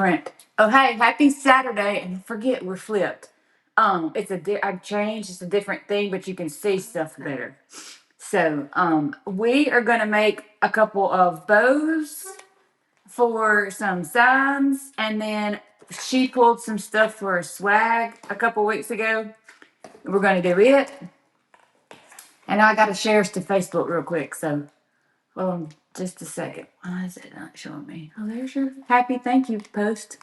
Right. Oh, hey, happy Saturday. And forget we're flipped. I've changed. It's a different thing, but you can see stuff better. So, we are going to make a couple of bows for some signs. And then she pulled some stuff for a swag a couple weeks ago. We're going to do it. And I got to share us to Facebook real quick. So, just a second. Why is it not showing me? Oh, there's your happy thank you post.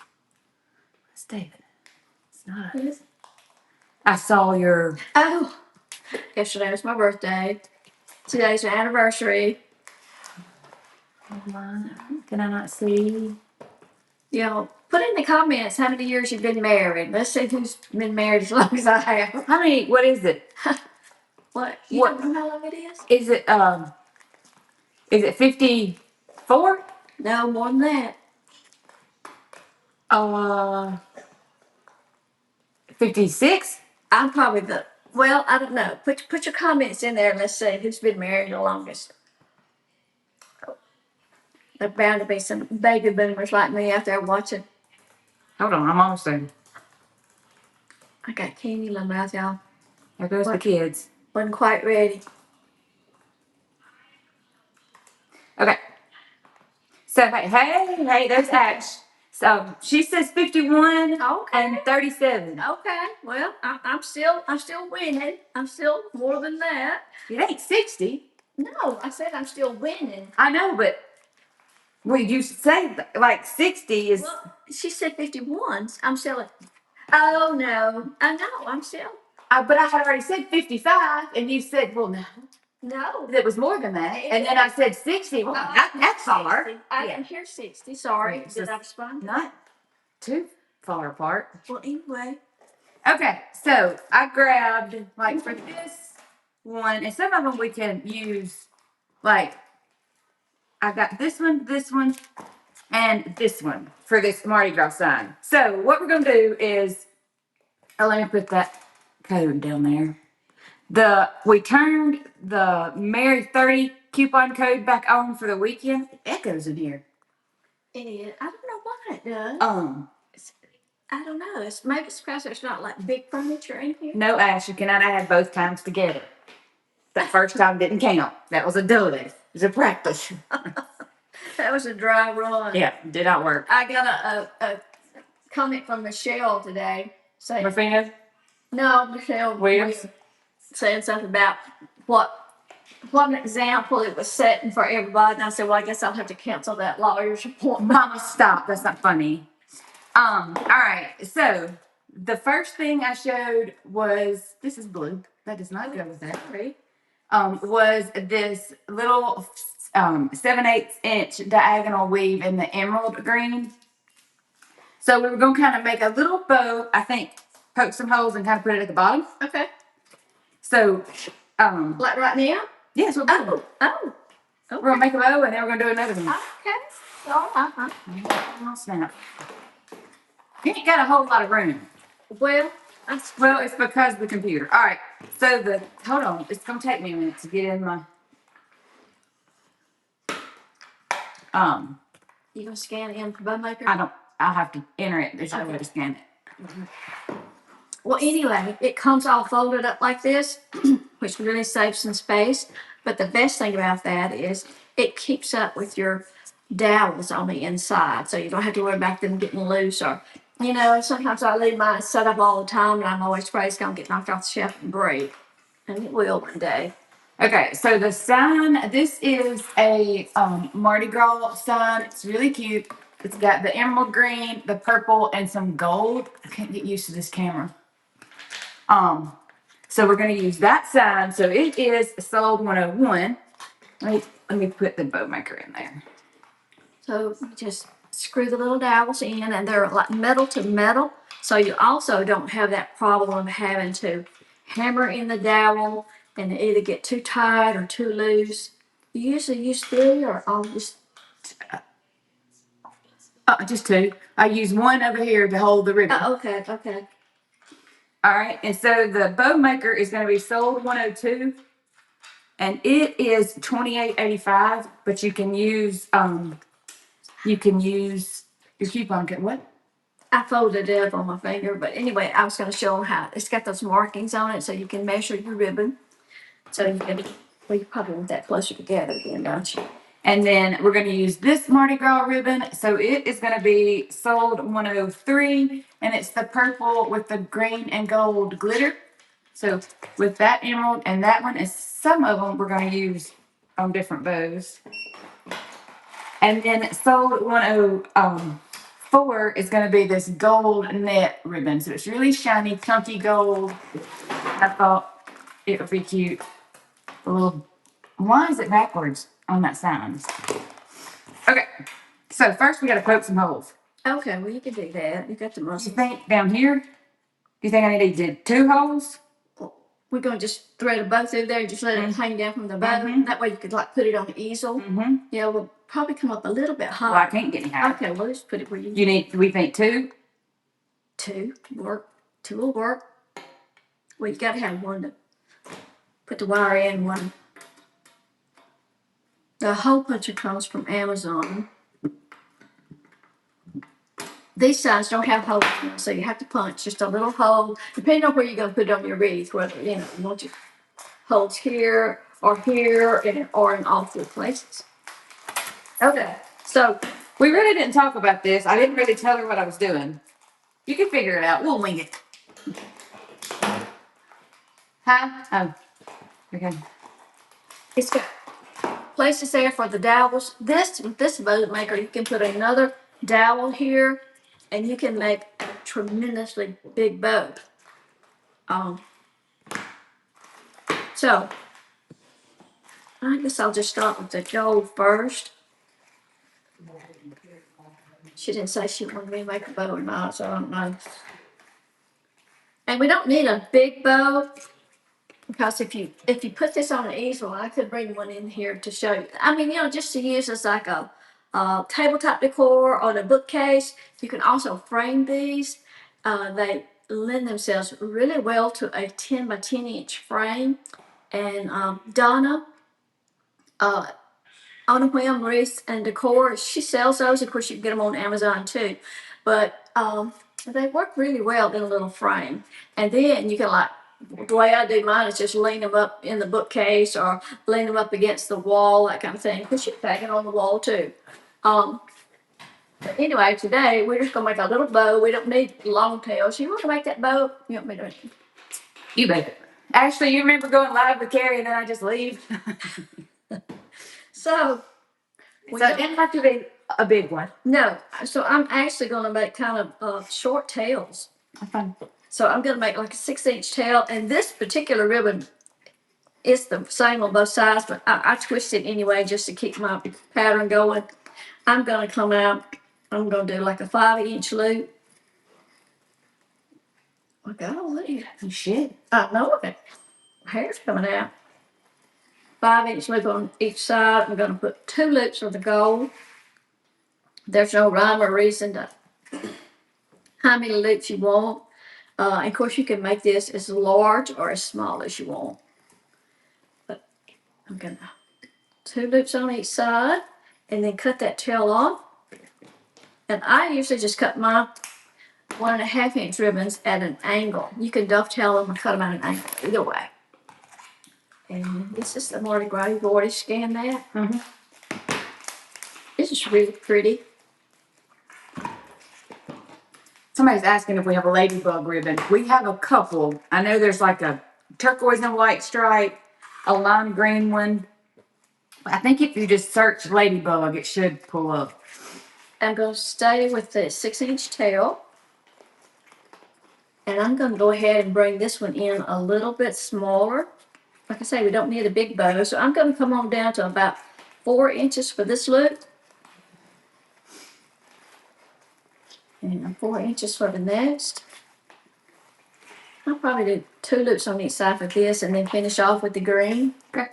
It's David. It's not. I saw your. Oh, yesterday was my birthday. Today's my anniversary. Can I not see? Put in the comments how many years you've been married. Let's see who's been married as long as I have. How many? What is it? What? You don't know how long it is? Is it? Is it 54? No, more than that. 56. I'm probably I don't know. Put your comments in there and let's see who's been married the longest. There's bound to be some baby boomers like me out there watching. Hold on, I'm almost there. I got candy in my mouth, y'all. There goes the kids. Wasn't quite ready. Okay. So hey, there's Ash. So she says 51 and 37. Okay. Well, I'm still winning. I'm still more than that. It ain't 60. No, I said I'm still winning. I know, but you say like 60 is. Well, she said 51. I'm still. Oh no, I know. I'm still. But I had already said 55, and you said, well, no. No. It was more than that. And then I said 60. Well, that's far. I didn't hear 60. Sorry. Yeah, Did I respond? Not too far apart. Well, anyway. Okay, so I grabbed, like, for this one, and some of them we can use, like, I got this one, and this one for this Mardi Gras sign. So what we're going to do is, let me put that code down there. We turned the Merry 30 coupon code back on for the weekend. It echoes in here. Idiot. I don't know why it does. I don't know. Maybe it's because there's not like big furniture in here. No, Ash, you cannot add both times together. That first time didn't count. That was a dud. It was a practice. That was a dry run. Yeah, did not work. I got a comment from Michelle today saying. Rafina? No, Michelle Williams saying something about what an example it was setting for everybody. And I said, well, I guess I'll have to cancel that lawyer's appointment. Mama, stop. That's not funny. All right. So the first thing I showed was this is blue. That does not go with that. Was this little 7/8 inch diagonal weave in the emerald green. So we were going to kind of make a little bow. I think poke some holes and kind of put it at the bottom. Okay. So, like right now? Yes. We're okay. We're gonna make a bow and then we're gonna do another one. Okay. Oh, snap! You ain't got a whole lot of room. Well, it's because of the computer. All right. So hold on. It's gonna take me a minute to get in my. You gonna scan in for bow maker? I'll have to enter it. There's no way to scan it. Mm-hmm. Well, anyway, it comes all folded up like this, which really saves some space. But the best thing about that is it keeps up with your dowels on the inside. So you don't have to worry about them getting loose or, sometimes I leave mine set up all the time and I'm always afraid it's going to get knocked off the shelf and break. And it will one day. Okay, so the sign, this is a Mardi Gras sign. It's really cute. It's got the emerald green, the purple, and some gold. I can't get used to this camera. So we're going to use that sign. So it is sold 101. Let me put the bow maker in there. So just screw the little dowels in, and they're like metal to metal. So you also don't have that problem of having to hammer in the dowel and they either get too tight or too loose. You usually use 3 or I'll just. Just 2. I use one over here to hold the ribbon. Okay. All right, and so the bow maker is going to be sold 102, and it is $28.85. But you can use You keep on getting what? I folded it up on my finger, but anyway, I was going to show them how it's got those markings on it so you can measure your ribbon. So you can, well, you probably want that closer together then, don't you? And then we're going to use this Mardi Gras ribbon. So it is going to be sold 103, and it's the purple with the green and gold glitter. So with that emerald and that one, is some of them we're going to use on different bows. And then sold 104 is going to be this gold net ribbon. So it's really shiny, chunky gold. I thought it would be cute. A little. Why is it backwards on that sign? Okay, so first we got to poke some holes. Okay, well, you can do that. You got the You muscle. think down here? Do you think I need to do 2 holes? We're going to just thread a bow through there and just let it hang down from the bow. Mhm. That way you could like put it on the easel. Mm-hmm. Yeah, we'll probably come up a little bit higher. Well, I can't get any higher. Okay, well, let's put it where you You need. We think 2. 2 work. 2 will work. Well, you got to have one to put the wire in. One. The hole puncher comes from Amazon. These signs don't have holes in them, so you have to punch just a little hole, depending on where you're going to put it on your wreath, whether, you want your holes here, or in all 3 places. Okay, so We really didn't talk about this. I didn't really tell her what I was doing. You can figure it out. We'll wing it. Huh? Oh. Okay. it's got places there for the dowels. This boat maker, you can put another dowel here, and you can make a tremendously big boat. So I guess I'll just start with the gold first. She didn't say she wanted me to make a bow or not, so I don't know. And we don't need a big bow, because if you put this on an easel, I could bring one in here to show you. I mean, just to use as like a tabletop decor on a bookcase. You can also frame these. They lend themselves really well to a 10 by 10 inch frame. And Donna, on a whim wreaths and decor, she sells those. Of course, you can get them on Amazon too, but they work really well in a little frame. And then you can, like, the way I do mine is just lean them up in the bookcase or lean them up against the wall, that kind of thing. Because you can hang it on the wall too. But anyway, today we're just gonna make a little bow. We don't need long tails. You want to make that bow? You want me to? You make it. Ashley, you remember going live with Carrie and then I just leave? So So it didn't have to be a big one. no. So I'm actually gonna make kind of short tails. Fun. So I'm gonna make like a 6-inch tail, and this particular ribbon is the same on both sides, but I twist it anyway just to keep my pattern going. I'm gonna come out, I'm gonna do like a 5-inch loop. I got all these. Oh, shit. I know it. Hair's coming out. 5-inch loop on each side. I'm gonna put 2 loops of the gold. There's no rhyme or reason to how many loops you want. And of course, you can make this as large or as small as you want. But I'm gonna 2 loops on each side, and then cut that tail off. And I usually just cut my 1.5-inch ribbons at an angle. You can dovetail them or cut them at an angle, either way. And this is the Mardi Gras. You've already scanned that. Mm-hmm. This is really pretty. Somebody's asking if we have a ladybug ribbon. We have a couple. I know there's like a turquoise and white stripe, a lime green one. I think if you just search ladybug, it should pull up. I'm going to stay with the 6-inch tail. And I'm going to go ahead and bring this one in a little bit smaller. Like I say, we don't need a big bow. So I'm going to come on down to about 4 inches for this loop. And 4 inches for the next. I'll probably do 2 loops on each side for this and then finish off with the green. Okay.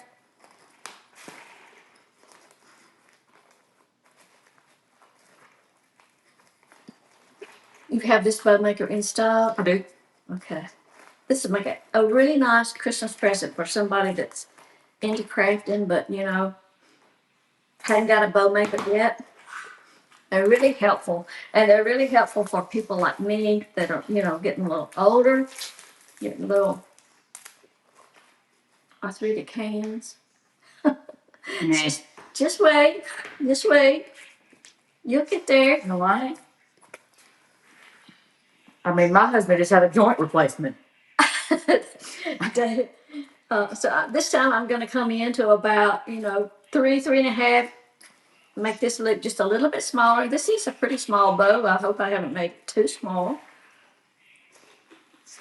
You have this bow maker in stock? I do. Okay. This would make a really nice Christmas present for somebody that's into crafting, but hadn't got a bow maker yet. They're really helpful, and they're really helpful for people like me that are, getting a little older, getting little arthritic hands. Nah. Just wait, just wait. You'll get there. You know why? I mean, my husband just had a joint replacement. So this time I'm going to come into about, 3.5. Make this look just a little bit smaller. This is a pretty small bow. I hope I haven't made it too small.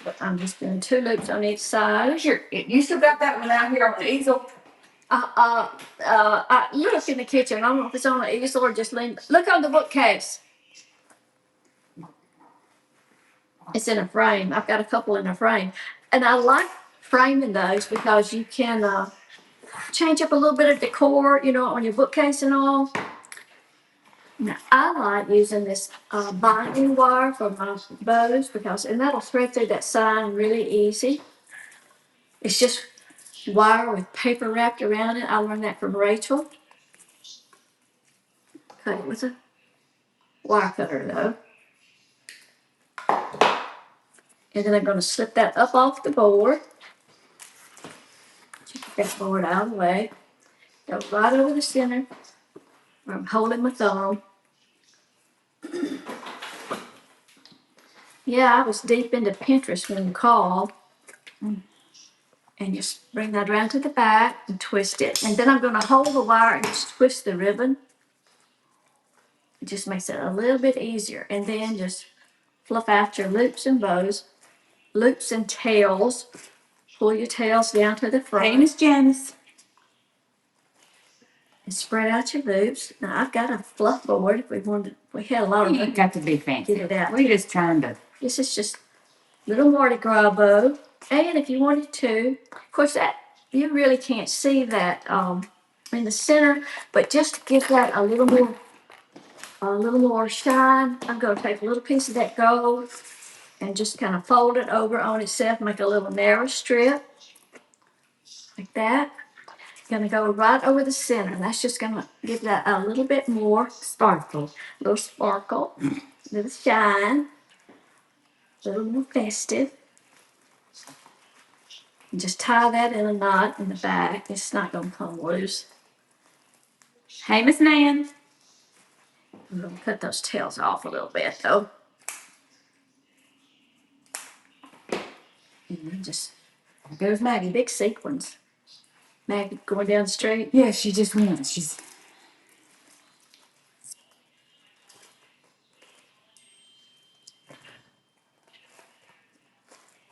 But I'm just doing 2 loops on each side. Sure. You still got that one out here on the easel? I look in the kitchen. I don't know if it's on the easel or just lean. Look on the bookcase. It's in a frame. I've got a couple in a frame. And I like framing those because you can change up a little bit of decor, on your bookcase and all. Now, I like using this binding wire for my bows and that'll thread through that sign really easy. It's just wire with paper wrapped around it. I learned that from Rachel. Cut it with a wire cutter though. And then I'm going to slip that up off the board. Get that board out of the way. Go right over the center where I'm holding my thumb. Yeah, I was deep into Pinterest when you called. And just bring that around to the back and twist it. And then I'm going to hold the wire and just twist the ribbon. It just makes it a little bit easier. And then just fluff out your loops and bows, loops and tails. Pull your tails down to the front. Hey, Miss Janice. And spread out your loops. Now I've got a fluff board. If we had a lot of. You ain't got to be fancy. Get it out. We're just trying to. This is just little Mardi Gras bow. And if you wanted to, of course, that you really can't see that in the center, but just to give that a little more shine, I'm going to take a little piece of that gold and just kind of fold it over on itself, make a little narrow strip like that. Going to go right over the center. That's just going to give that a little bit more sparkle, a little sparkle, a little shine, a little more festive. And just tie that in a knot in the back. It's not going to come loose. Hey, Miss Nan. I'm going to cut those tails off a little bit, though. And then just There goes Maggie. big sequins. Maggie going down the street. Yeah, she just went. She's.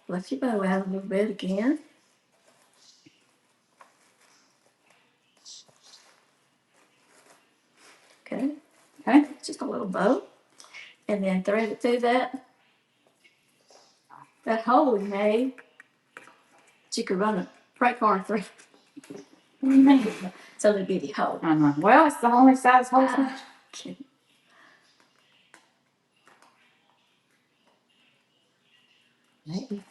Fluff your bow out a little bit again. Okay. Okay. Just a little bow. And then thread it through that hole we made. So you could run a freight car through. What do you mean? It's a little bitty hole. Well, it's the only size hole. Maybe.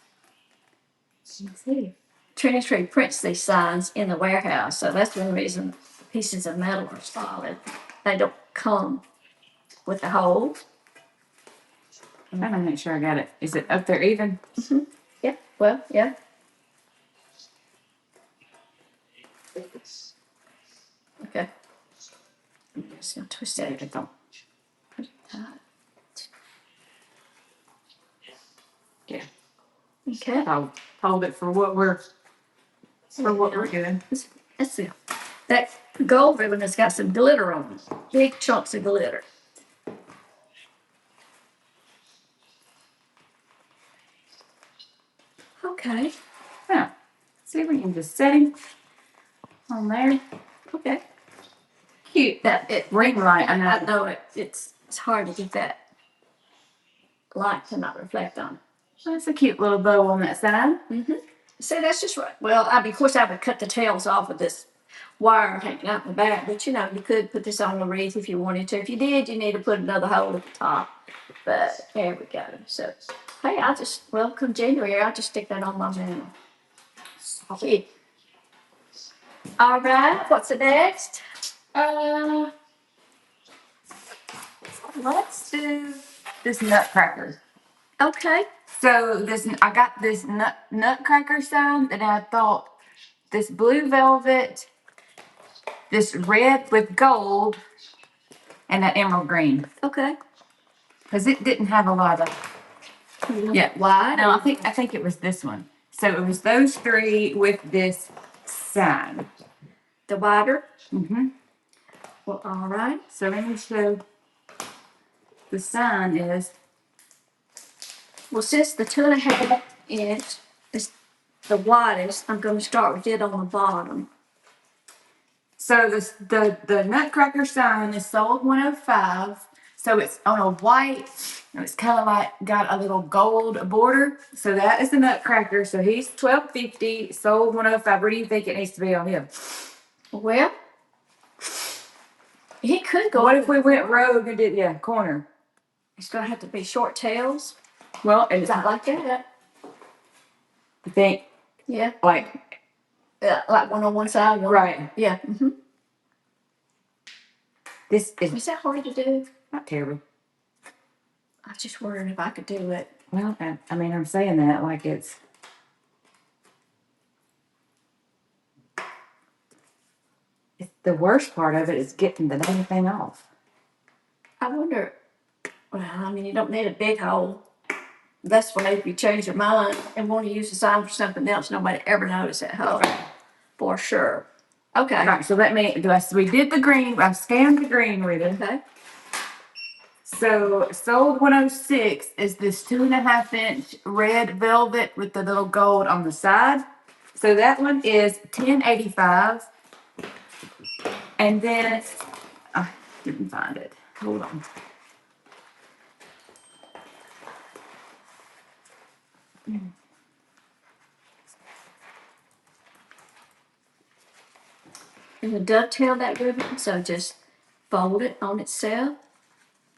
Let's see. Trendy Tree prints these signs in the warehouse, so that's one reason pieces of metal are solid. They don't come with the hole. I'm gonna make sure I got it. Is it up there even? Mm-hmm. Yeah, well, yeah. Okay. Just gonna twist that. There it go. Put it tight. Yeah. Okay. I'll hold it for what we're doing. That's it. That gold ribbon has got some glitter on it. Big chunks of glitter. Okay. Now, see if we can just set him on there. Okay. Cute. Ring light. I know it's hard to get that light to not reflect on it. That's a cute little bow on that side. Mm-hmm. See, that's just right. Well, of course, I would cut the tails off of this wire hanging out in the back, but you could put this on the wreath if you wanted to. If you did, you need to put another hole at the top. But there we go. So, hey, come January, I'll just stick that on my mantle. Okay. All right, what's the next? let's do this nutcracker. Okay. So I got this nutcracker sign, and I thought this blue velvet, this red with gold, and that emerald green. Okay. Because it didn't have a lot of. Yeah. Why? No, I think it was this one. So it was those three with this sign. The wider? Mm-hmm. Well, all right. So let me show. The sign is. Well, since the 2.5 inch is the widest, I'm going to start with it on the bottom. So the nutcracker sign is sold 105. So it's on a white, and it's kind of like got a little gold border. So that is the nutcracker. So he's $12.50, sold 105. Where do you think it needs to be on him? Well, he could go. What if we went rogue and did corner? It's going to have to be short tails. Well, and Not like that. You think Yeah. like Like one on one side. One. right? Yeah. Mm-hmm. This Is that hard to do? not terrible. I was just wondering if I could do it. Well, I mean, I'm saying that like it's the worst part of it is getting the damn thing off. I wonder. Well, I mean, you don't need a big hole. That's why if you change your mind and want to use the sign for something else, nobody ever noticed that hole. For sure. Okay. All right, so let me do. We did the green. I scanned the green with it. Okay. So sold 106 is this 2.5 inch red velvet with the little gold on the side. So that one is $10.85. And then I didn't find it. Hold on. And to dovetail that ribbon, so just fold it on itself.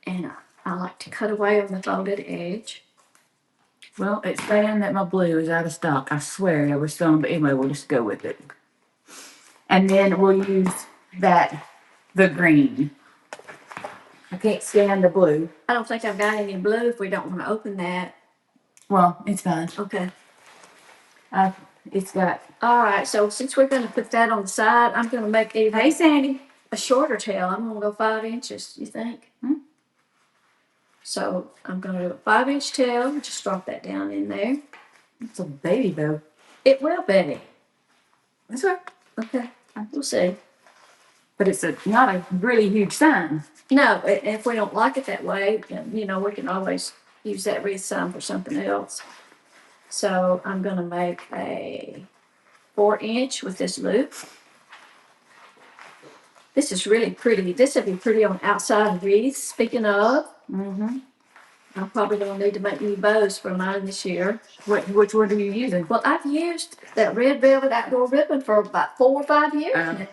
And I like to cut away on the folded edge. Well, it's saying that my blue is out of stock. I swear there was some, but anyway, we'll just go with it. And then we'll use the green. I can't stand the blue. I don't think I've got any blue if we don't want to open that. Well, it's fine. Okay. It's got. All right, so since we're going to put that on the side, I'm going to make even Hey, Sandy. a shorter tail. I'm going to go 5 inches, you think? So I'm going to do a 5-inch tail. Just drop that down in there. It's a baby bow. It will be. That's right. Okay, we'll see. But it's not a really huge sign. No, if we don't like it that way, you know, we can always use that wreath sign for something else. So I'm going to make a 4-inch with this loop. This is really pretty. This would be pretty on outside wreaths. Speaking of, I'm probably going to need to make new bows for mine this year. Which one are you using? Well, I've used that red velvet outdoor ribbon for about 4 or 5 years now.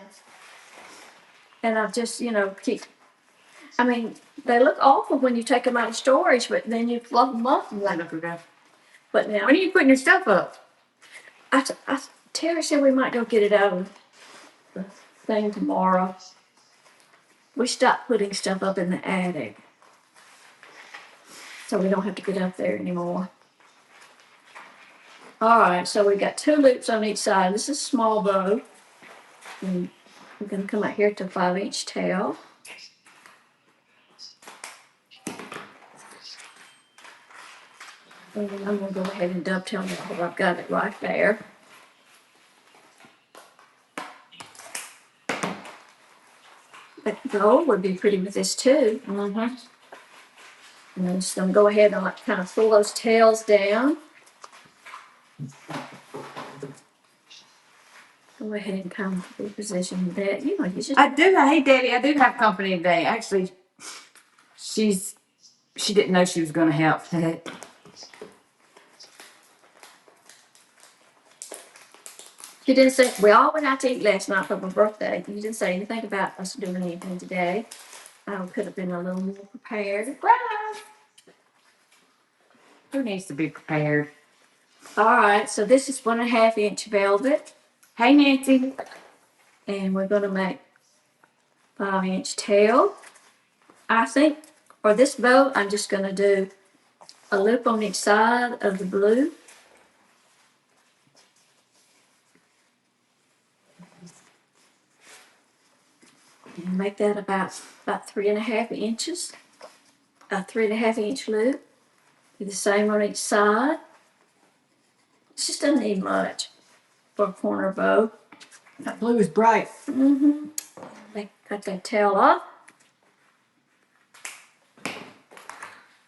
And I've just, I mean, they look awful when you take them out of storage, but then you fluff them up. And but now, when are you putting your stuff up? Terry said we might go get it out of the thing tomorrow. We stopped putting stuff up in the attic, so we don't have to get up there anymore. All right, so we got 2 loops on each side. This is a small bow. And we're going to come out here to 5-inch tail. And I'm going to go ahead and dovetail that where I've got it right there. But gold would be pretty with this too. And I'm just going to go ahead and kind of pull those tails down. Go ahead and kind of reposition that. You just. Hey, Debbie, I do have company today. Actually, she didn't know she was going to help. She didn't say, we all went out to eat last night for my birthday. You didn't say anything about us doing anything today. I could have been a little more prepared. Who needs to be prepared? All right, so this is 1.5-inch velvet. Hey, Nancy. And we're going to make 5-inch tail. I think For this bow, I'm just gonna do a loop on each side of the blue. And make that about 3.5 inches. A 3.5 inch loop. Do the same on each side. It just doesn't need much for a corner bow. That blue is bright. Mm-hmm. Cut that tail off.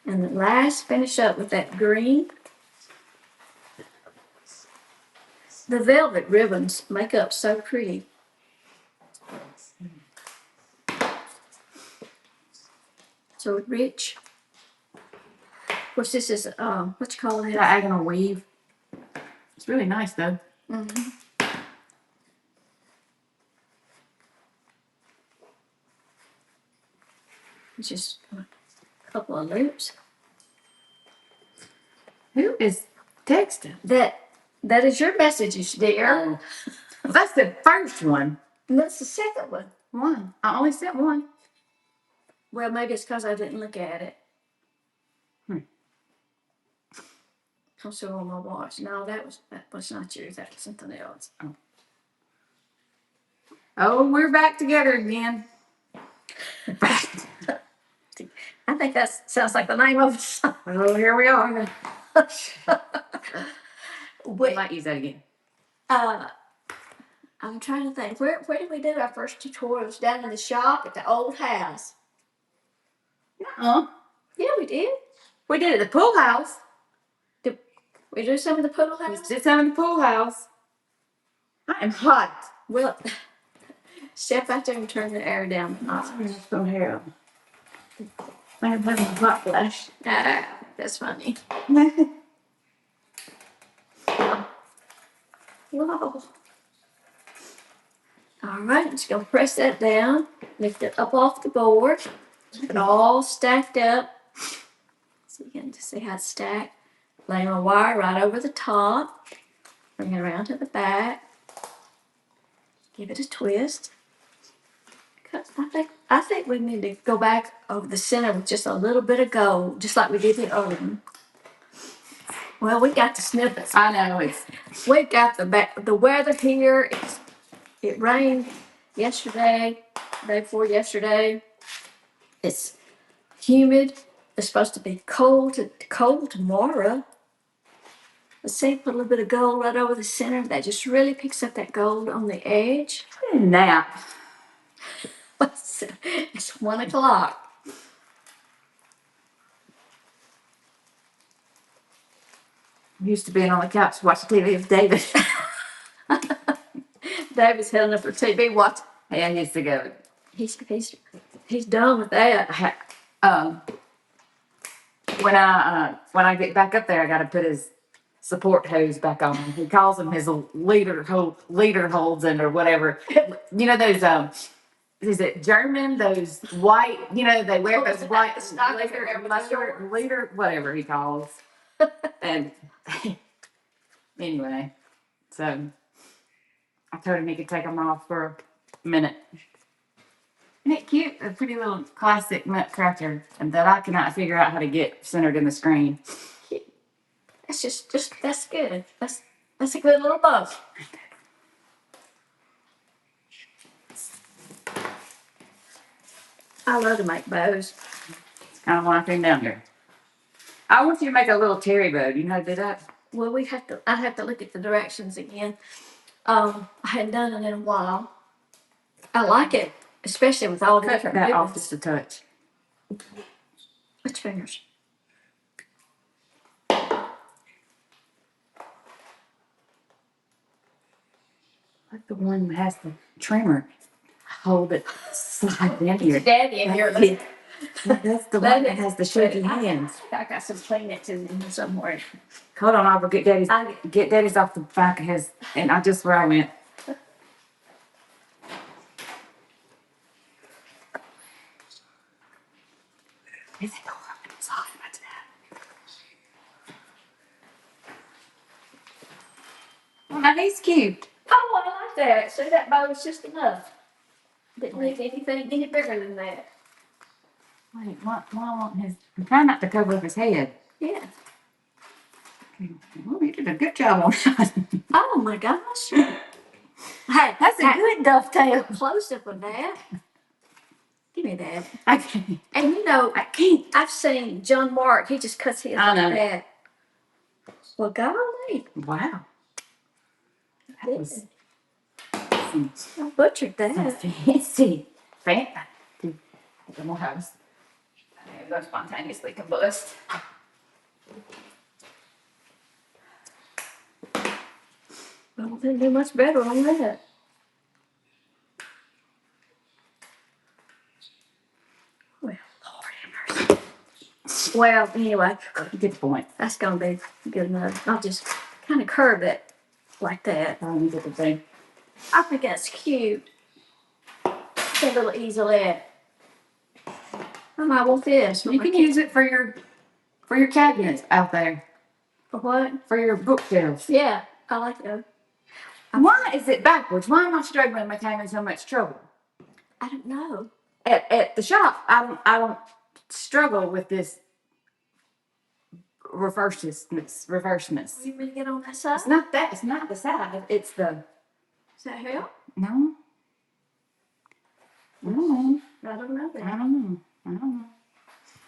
And then last, finish up with that green. The velvet ribbons make up so pretty. So rich. Of course, this is, what you call it? Diagonal weave. It's really nice though. Mm-hmm. Just a couple of loops. Who is texting? That is your messages, dear. That's the first one. And that's the second one. One. I only sent one. Well, maybe it's because I didn't look at it. I'm still on my watch. No, that was not you. That was something else. Oh, we're back together again. I think that sounds like the name of a song. Oh, here we are. We Wait, might use that again. I'm trying to think. Where did we do our first tutorials? Down in the shop at the old house. Uh-uh. Yeah, we did. We did it at the pool house. Did we do some of the poodle We house? did some in the pool house. I am hot. Well, step out there and turn the air down. I'm just gonna hear them. I'm having a hot flash. Ah, that's funny. Whoa. All right, I'm just gonna press that down, lift it up off the board, keep it all stacked up. So you can just see how it's stacked. Lay my wire right over the top, bring it around to the back, give it a twist. I think we need to go back over the center with just a little bit of gold, just like we did the other one. Well, we got the snippets. I know We got the weather here. It rained yesterday, day before yesterday. It's humid. It's supposed to be cold tomorrow. Let's see, put a little bit of gold right over the center. That just really picks up that gold on the edge. nap. It's 1 o'clock. Used to being on the couch watching TV with David. David's heading up for TV watch. Hey, I used to go. He's done with that. When I get back up there, I got to put his support hose back on. He calls them his leader holds in or whatever. You know those is it German? Those white, you know, they wear those white leader, whatever he calls. And anyway, so I told him he could take them off for a minute. Isn't it cute? A pretty little classic nutcracker, and that I cannot figure out how to get centered in the screen. That's that's good. That's a good little bow. I love to make bows. It's kind of what I came down here. I want you to make a little terry bow. Do you know how to do that? Well, I have to look at the directions again. I hadn't done it in a while. I like it, especially with all the Cut different that off ribbons. just a touch. Which fingers? Like the one that has the trimmer. Hold it, slide in here. Daddy in here. That's the one that has the shaky hands. I got some Kleenex in somewhere. Hold on, I'll go get Daddy's. Get Daddy's off the back of his, and I just where I went. Is it going inside my dad? Oh, now he's cute. Oh, I like that. See, that bow was just enough. Didn't need anything any bigger than that. Wait, why won't his? I'm trying not to cover up his head. Yeah. Well, you did a good job on that. Oh my gosh. Hey, That's a good dovetail. Close up on that. Give me that. I can't. And you know, I can't. I've seen John Mark, he just cuts his I know. like that. Well, golly. Wow. That was I butchered some that. fancy. I don't know how to go spontaneously combust. I don't think do much better on that. Well, Lord have mercy. Well, anyway, Good point. that's gonna be good enough. I'll just kind of curve it like that. Probably get the thing. I think that's cute. That little easelette. I might want this. You can use it for your cabinets out there. For what? For your bookshelves. Yeah, I like that. Why is it backwards? Why am I struggling with having so much trouble? I don't know. At the shop, I don't struggle with this reverseness. You mean get on that side? It's not that. It's not the side. It's the Does that help? no. I don't know. I don't know I that. don't know. I don't know.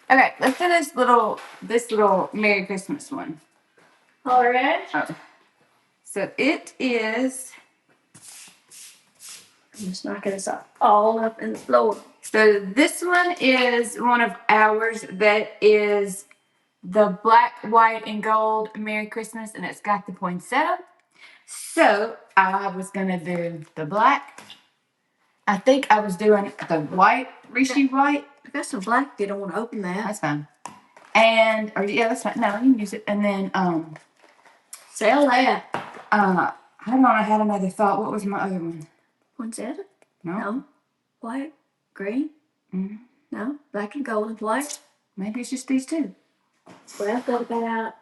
Okay, let's do this little Merry Christmas one. All right. Oh. So it is. I'm just knocking this up all up in the floor. So this one is one of ours that is the black, white, and gold Merry Christmas, and it's got the poinsettia. So I was gonna do the black. I think I was doing the white, Rishi white. I got some black if you don't want to open that. That's fine. And or yeah, that's fine. No, you can use it. And then Sell that. hold on, I had another thought. What was my other one? Poinsettia? No. No. White? Green? Mm-hmm. No. Black and gold and white? Maybe it's just these two. Well, what about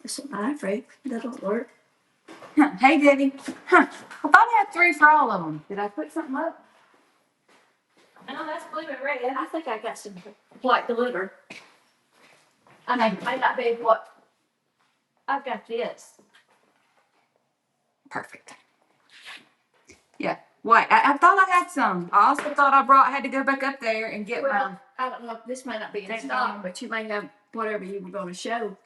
some ivory? That'll work. Huh. Hey, Debbie. Huh. I thought I had 3 for all of them. Did I put something up? No, that's blue and red. I think I got some white glitter. I mean, it may not be what. I've got this. Perfect. Yeah, white. I thought I had some. I also thought I had to go back up there and get Well, I don't know. This may not be in Take stock, mine. but you may have whatever you were going to show.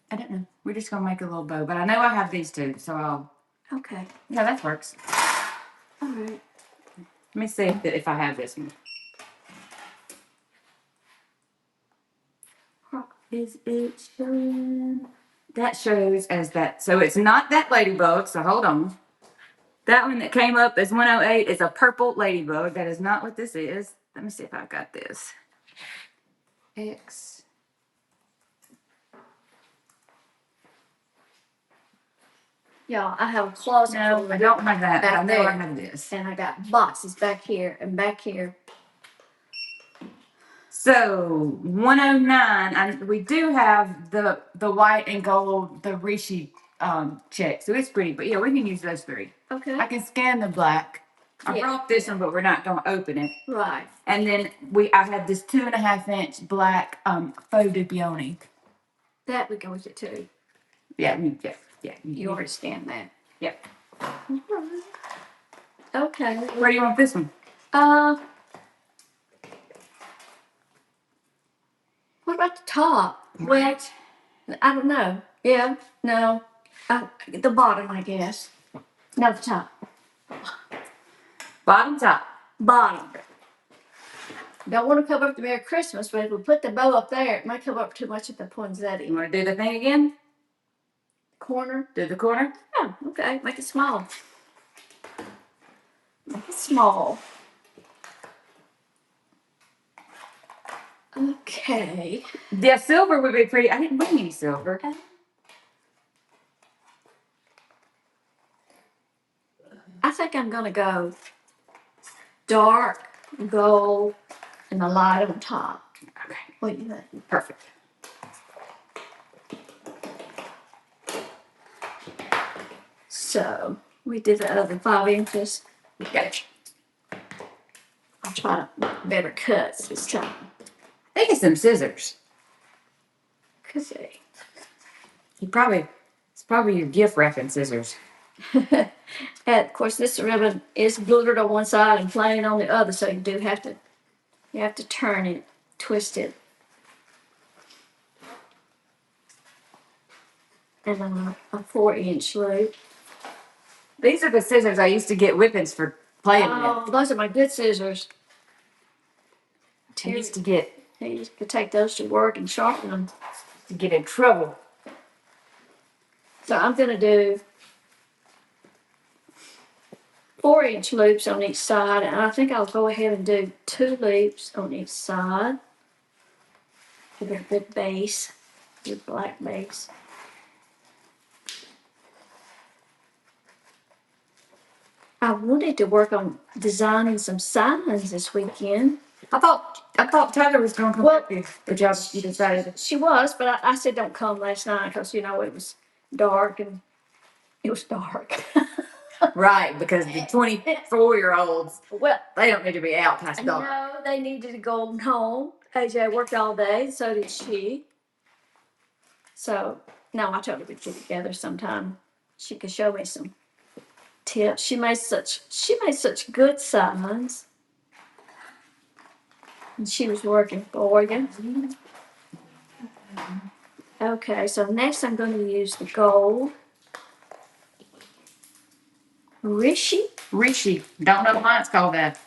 I don't know. We're just gonna make a little bow, but I know I have these two, so I'll. Okay. Yeah, that works. All right. Let me see if I have this one. Is it showing? That shows as that. So it's not that ladybug. So hold on. That one that came up as 108 is a purple ladybug. That is not what this is. Let me see if I've got this. X. Y'all, I have a closet. No, I don't have that. But I Back know I there. have this. And I got boxes back here and back here. So 109. We do have the white and gold, the Rishi check. So it's pretty. But yeah, we can use those 3. Okay. I can scan the black. I Yeah. brought this one, but we're not going to open it. Right. And then I had this 2.5-inch black faux de peony. That would go with it too. Yeah. You already scanned that. Yep. Okay. Where do you want this one? What about the top? Well, I don't know. Yeah. No. The bottom, I guess. No, the top. Bottom, top. Bottom. Don't want to cover up the Merry Christmas, but if we put the bow up there, it might cover up too much of the poinsettia. You want to do the thing again? Corner. Do the corner? Oh, okay. Make it small. Make it small. Okay. Yeah, silver would be pretty. I didn't bring any silver. I think I'm gonna go dark gold and a light on top. Okay. What do you think? Perfect. So we did the other 5 inches. Gotcha. I'll try to make better cuts this time. I think it's some scissors. Could see. It's probably your gift wrapping scissors. And of course, this ribbon is glittered on one side and plain on the other, so you have to turn it, twist it. And then a 4-inch loop. These are the scissors I used to get whippings for playing with. Those are my good scissors. I used to get You could take those to work and sharpen them. to get in trouble. So I'm gonna do 4-inch loops on each side, and I think I'll go ahead and do 2 loops on each side. Give it a good base, good black base. I wanted to work on designing some signs this weekend. I thought Tyler was going to come up here, but you decided. She was, but I said don't come last night because it was dark and it was dark. Right, because the 24-year-olds, Well, they don't need to be out past dark. no, they needed to go home. AJ worked all day, so did she. So, no, I told her we'd get together sometime. She could show me some tips. She made such good signs. And she was working for you. Okay, so next I'm going to use the gold. Rishi. Don't know why it's called that.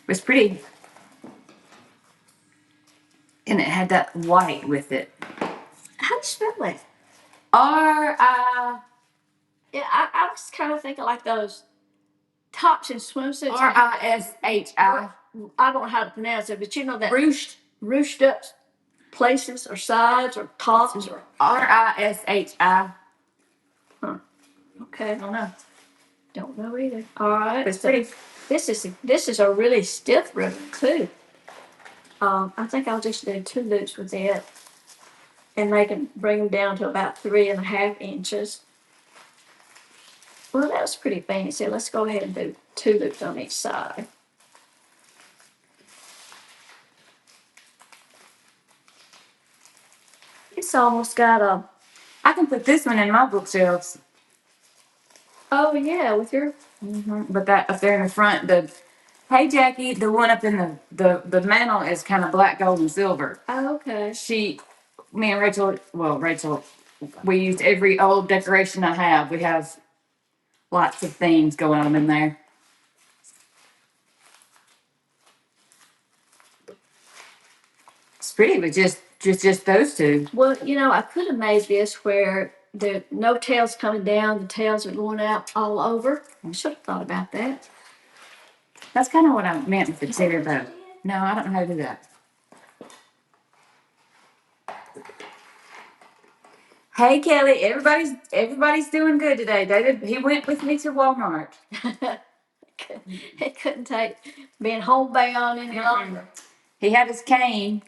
It's pretty. And it had that white with it. How do you spell that? R-I. Yeah, I was kind of thinking like those tops and swimsuits. R-I-S-H-I. I don't know how to pronounce it, but you know that Ruched up places or sides or tops or R-I-S-H-I. okay. I don't know. Don't know either. All right. It's pretty. This is a really stiff ribbon too. I think I'll just do 2 loops with it, and bring them down to about 3.5 inches. Well, that was pretty fancy. Let's go ahead and do 2 loops on each side. It's almost got a. I can put this one in my bookshelves. Oh yeah, with your. But that up there in the front, hey Jackie, the one up in the mantle is kind of black, gold, and silver. Oh, okay. Me and Rachel, we used every old decoration I have. We have lots of themes going on in there. It's pretty, but just those two. Well, I could have made this where the no tails coming down, the tails are going out all over. I should have thought about that. That's kind of what I meant with the tear, though. No, I don't know how to do that. Hey Kelly, everybody's doing good today. He went with me to Walmart. He couldn't take being homebound any longer. He had his cane.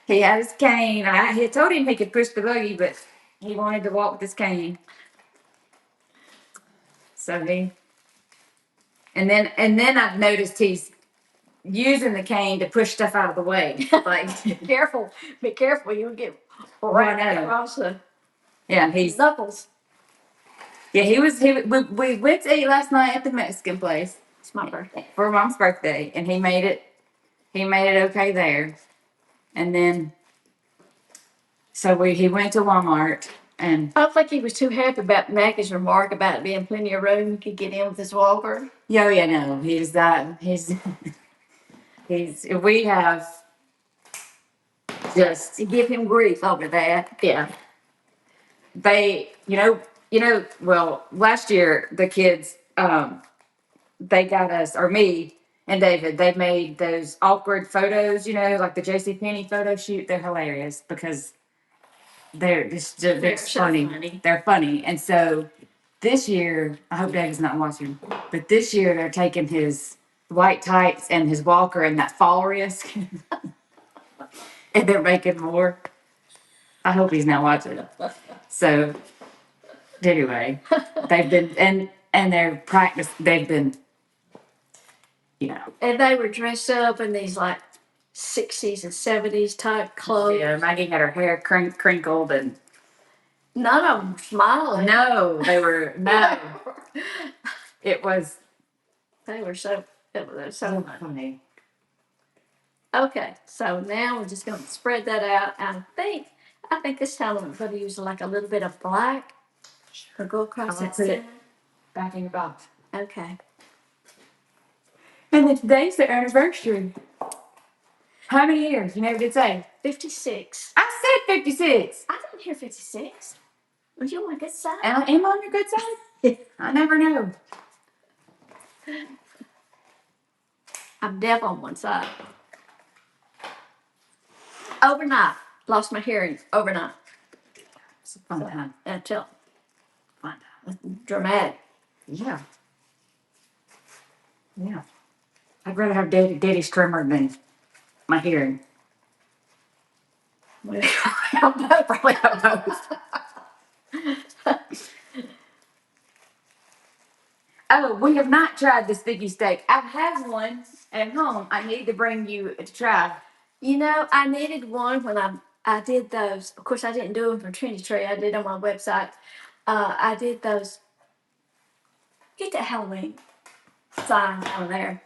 I had told him he could push the buggy, but he wanted to walk with his cane. So and then I've noticed he's using the cane to push stuff out of the way. Like be careful, you'll get right across the he's knuckles. Yeah, we went to eat last night at the Mexican place. It's my birthday. For Mom's birthday, and he made it okay there. And then he went to Walmart, and I don't think he was too happy about Maggie's remark about it being plenty of room he could get in with his walker. no, we have just to give him grief over that. Yeah. Well, last year the kids, they got us, or me and David, they made those awkward photos, like the JCPenney photo shoot. They're hilarious because they're so funny. They're funny. And so this year, I hope David's not watching, but this year they're taking his white tights and his walker and that fall risk and they're making more. I hope he's not watching. So anyway, they've been, and they've been you know. And they were dressed up in these like 60s and 70s type clothes. Yeah, Maggie had her hair crinkled and. None of them smiling. No, they were, no. It was. They were so, it was so funny. funny. Okay, so now we're just going to spread that out. I think this time I'm going to use like a little bit of black to go across I'll that put it center. back in your box. Okay. And then today's the anniversary. How many years? You never did say. 56. I said 56. I didn't hear 56. Were you on my good side? Am I on your good side? I never know. I'm deaf on one side. Overnight. Lost my hearing overnight. It's a fun time. Until Fun time. dramatic. Yeah. Yeah. I'd rather have Daddy's trimmer than my hearing. Probably have both. Oh, we have not tried the sticky steak. I have one at home. I need to bring you to try. You know, I needed one when I did those. Of course, I didn't do them for Trendy Tree. I did them on my website. I did those. Get that Halloween sign on there.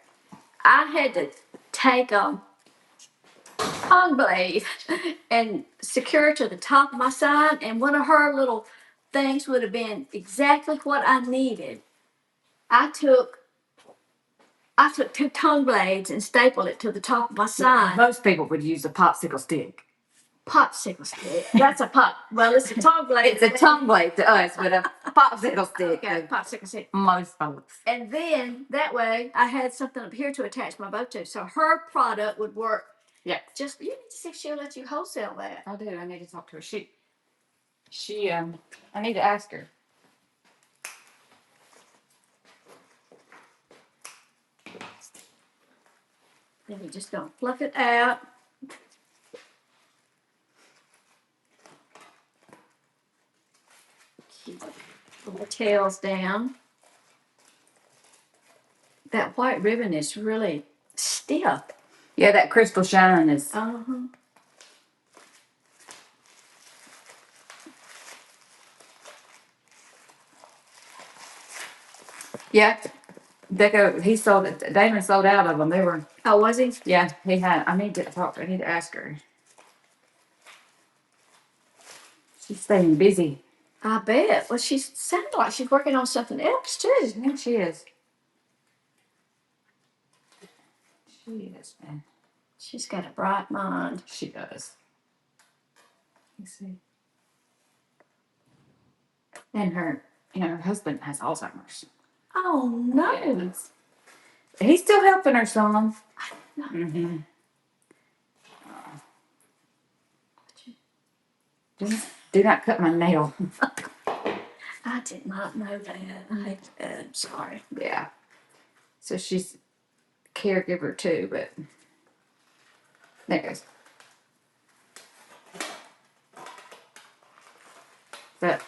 I had to take a tongue blade and secure it to the top of my sign, and one of her little things would have been exactly what I needed. I took two tongue blades and stapled it to the top of my sign. Most people would use a popsicle stick. Popsicle stick. That's a pop. Well, it's a tongue blade. It's a tongue blade to us, but a popsicle stick. Okay, popsicle stick. Most folks. And then that way I had something up here to attach my bow to. So her product would work. Yeah. Just, you need to see if she'll let you wholesale that. I do. I need to talk to her. I need to ask her. Then you just don't fluff it out. Keep the tails down. That white ribbon is really stiff. Yeah, that crystal shine is. Uh-huh. Yeah. He sold it. Damon sold out of them. They were. Oh, was he? Yeah, he had. I need to ask her. She's staying busy. I bet. Well, she sounded like she's working on something else too. Yeah, she is. She is, man. She's got a bright mind. She does. You see. And her husband has Alzheimer's. Oh no. Yes. He's still helping her some. No. Mm-hmm. Just do not cut my nail. I did not know that. I'm sorry. Yeah. So she's a caregiver too, but there it goes. Is that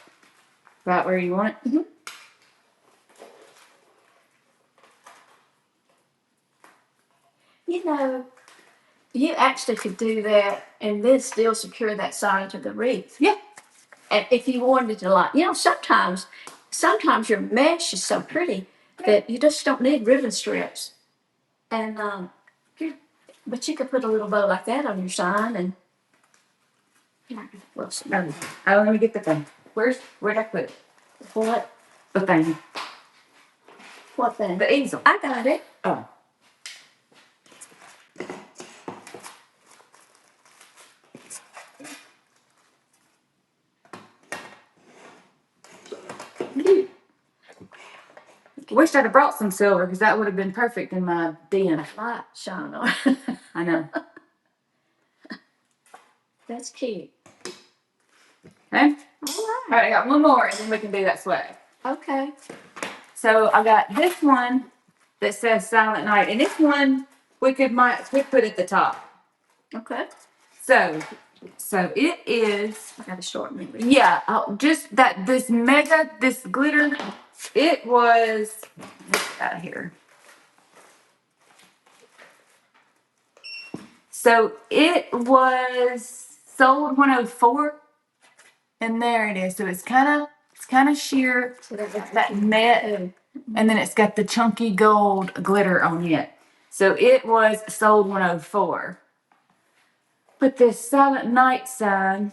about where you want it? Mm-hmm. You know, you actually could do that and then still secure that sign to the wreath. Yeah. And if you wanted to, like, sometimes your mesh is so pretty that you just don't need ribbon strips. And but you could put a little bow like that on your sign and. Well, Oh, let me get the thing. Where'd I put it? what? The thing. What thing? The easel. I got it. Oh. Wish I'd have brought some silver because that would have been perfect in my den. Light shine on. I know. That's cute. Okay? All All right, I got one more and then we can do that swag. Okay. So I got this one that says Silent Night, and this one we could put at the top. Okay. So it is. I got a short memory. Yeah, just that this glitter. It was. Out of here. So it was sold 104, and there it is. So it's kind of sheer, So that's that net, and then it's got the chunky gold glitter on it. So it was sold 104. But this Silent Night sign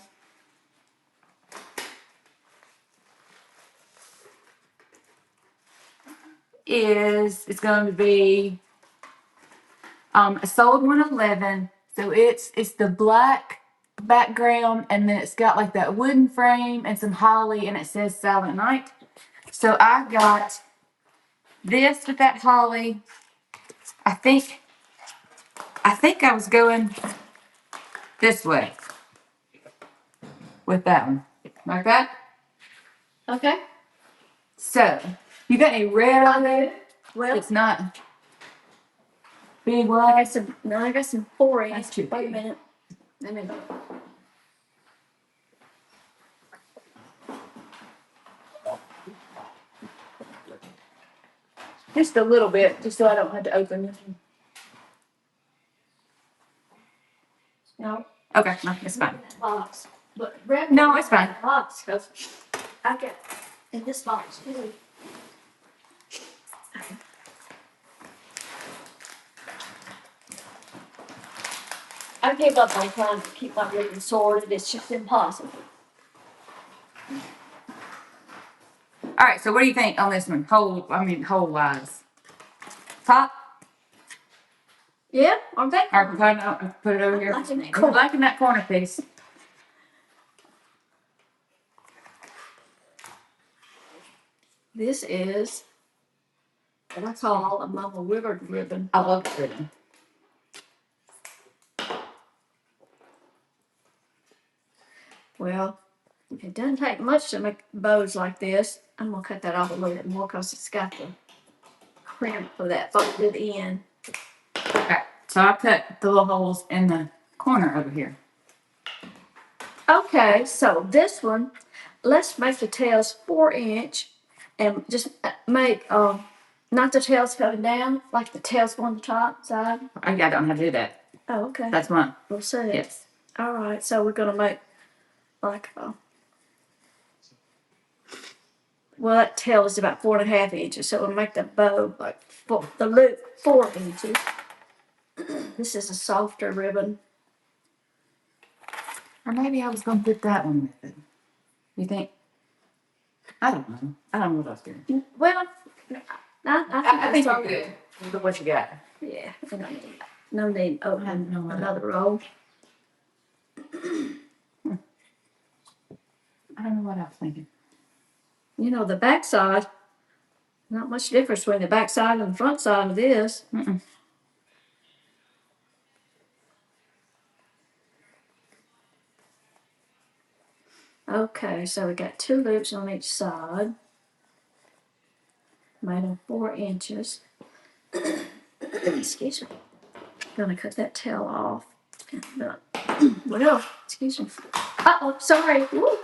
it's going to be sold 111. So it's the black background, and then it's got like that wooden frame and some holly, and it says Silent Night. So I got this with that holly. I think I was going this way with that one. Like that. Okay. So you got any red on there? Well, It's not big I white. got some. No, I got some 4 inch. That's too Wait a big. minute. Let me go. Just a little bit, just so I don't have to open it. No. Okay, no, it's fine. That box. But red. No, it's fine. Box. 'Cause I got in this box too. I gave up on trying to keep my ribbon sorted. It's just impossible. All right, so what do you think on this one? Whole wise. Top Yeah, aren't they? or put it over here. Liking that I'm corner. liking that corner piece. This is what I call a Mama Willard ribbon. I love the ribbon. Well, it doesn't take much to make bows like this. I'm gonna cut that off a little bit more because it's got the crimp for that folded in. Okay, so I cut the little holes in the corner over here. Okay, so this one, let's make the tails 4 inch and just make not the tails coming down, like the tails on the top side. I don't know how to do that. Oh, okay. That's mine. We'll see. Yes. All right, so we're gonna make like well, that tail is about 4.5 inches, so we'll make the bow like the loop 4 inches. This is a softer ribbon. Or maybe I was gonna put that one with it. You think? I don't know. I don't know what I was doing. Well, I think we're good. Look what you got. yeah, we don't need no need I open don't know what another roll. I don't know what I was thinking. You know, the back side, not much difference between the back side and the front side of this. Mm-mm. Okay, so we got 2 loops on each side. Made them 4 inches. Excuse me. Gonna cut that tail off. Well, excuse me. Uh-oh, sorry. Woo.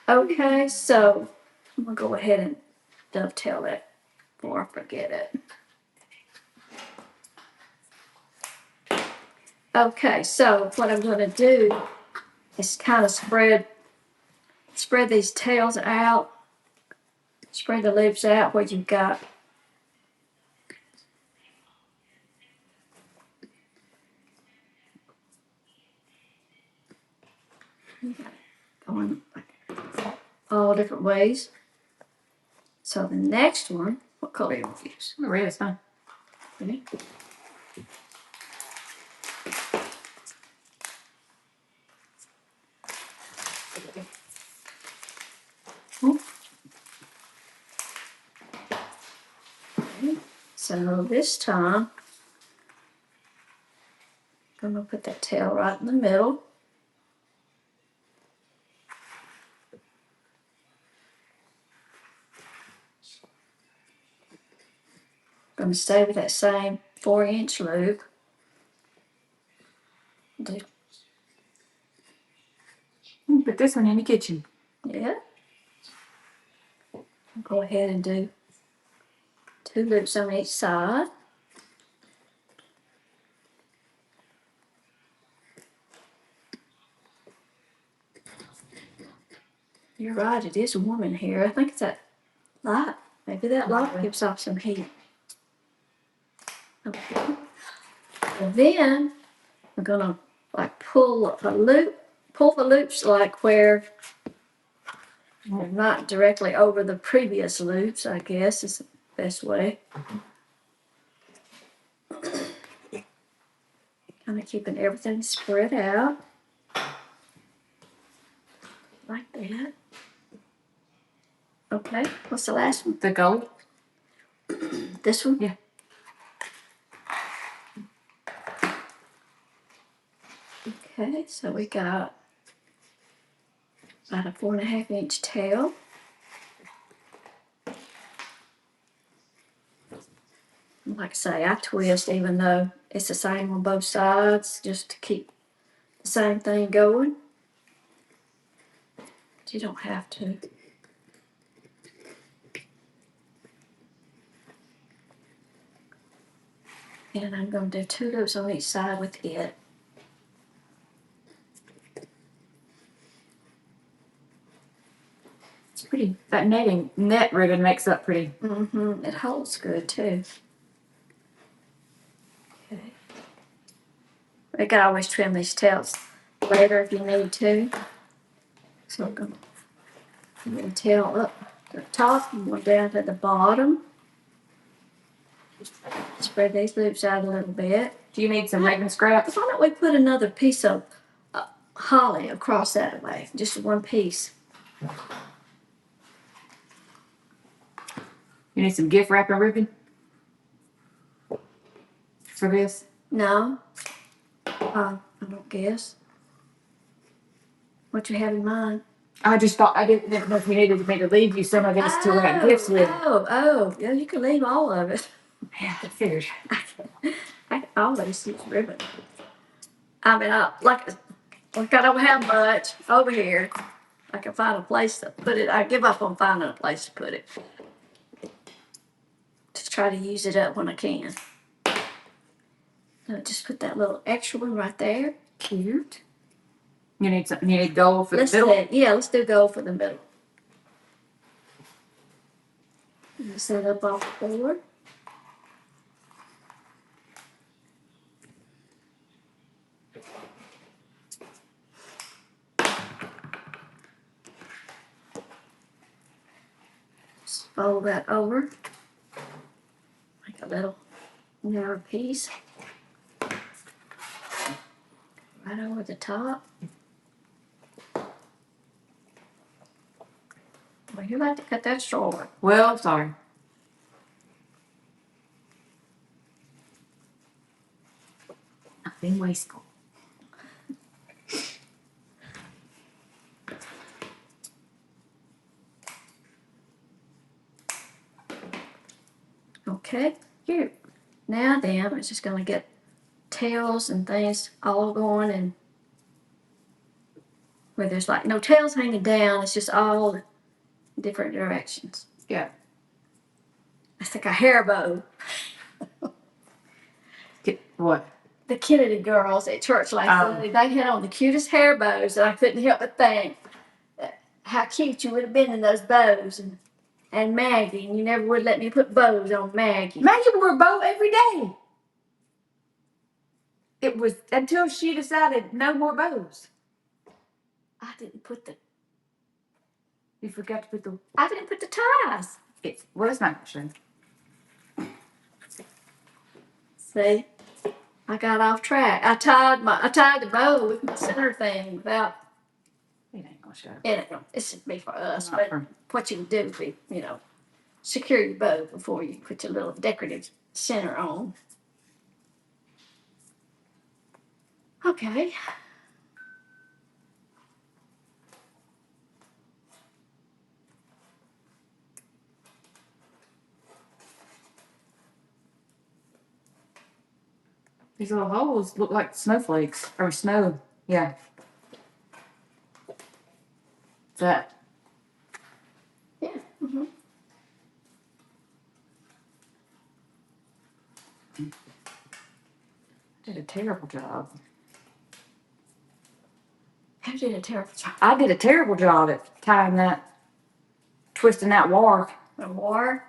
Okay, so I'm gonna go ahead and dovetail it before I forget it. Okay, so what I'm gonna do is kind of spread these tails out, spread the loops out where you've got going all different ways. So the next one, what color you want to use? Red is fine. Okay. So this time, I'm gonna put that tail right in the middle. Gonna stay with that same 4 inch loop. Put this one in the kitchen. Yeah. Go ahead and do 2 loops on each side. You're right, it is warm in here. I think it's that light. Maybe that light gives off some heat. Okay. And then we're gonna like pull the loops like where they're not directly over the previous loops, I guess is the best way. Kind of keeping everything spread out. Like that. Okay, what's the last one? The gold. This one? Yeah. Okay, so we got about a 4.5 inch tail. Like I say, I twist even though it's the same on both sides, just to keep the same thing going. But you don't have to. And I'm going to do 2 loops on each side with it. It's pretty. That net ribbon makes up pretty. Mm-hmm. It holds good too. Okay. You can always trim these tails later if you need to. So I'm going to put the tail up to the top and one down to the bottom. Spread these loops out a little bit. Do you need some ribbon scraps? Why don't we put another piece of holly across that way? Just one piece. You need some gift wrapping ribbon for this? No. I don't guess. What you have in mind? I just thought I didn't know if you needed me to leave you some of this to wrap gifts with. Yeah, you can leave all of it. Yeah, I figured. I always use ribbon. I mean, like I don't have much over here. I can find a place to put it. I give up on finding a place to put it. Just try to use it up when I can. So just put that little extra one right there. Cute. You need something. You need gold for the middle. Let's do gold for the middle. Set up off the board. Just fold that over. Make a little narrow piece. Right over the top. Well, you like to cut that short. Well, sorry. I've been wasteful. Okay, here. Now then, I'm just going to get tails and things all going, and where there's like no tails hanging down, it's just all different directions. Yeah. It's like a hair bow. What? The Kennedy girls at church last Sunday, they had on the cutest hair bows, and I couldn't help but think how cute you would have been in those bows. And Maggie, and you never would let me put bows on Maggie. Maggie wore a bow every day. It was until she decided no more bows. I didn't put the You forgot to put the. I didn't put the ties. It's not sure. See, I got off track. I tied the bow with my center thing without. It ain't gonna show. This should be for us, Not but for- what you can do is be, secure your bow before you put your little decorative center on. Okay. These little holes look like snowflakes or snow. Yeah. That. Yeah. Mm-hmm. Did a terrible job. Who did a terrible job? I did a terrible job at tying that, twisting that wire. The war.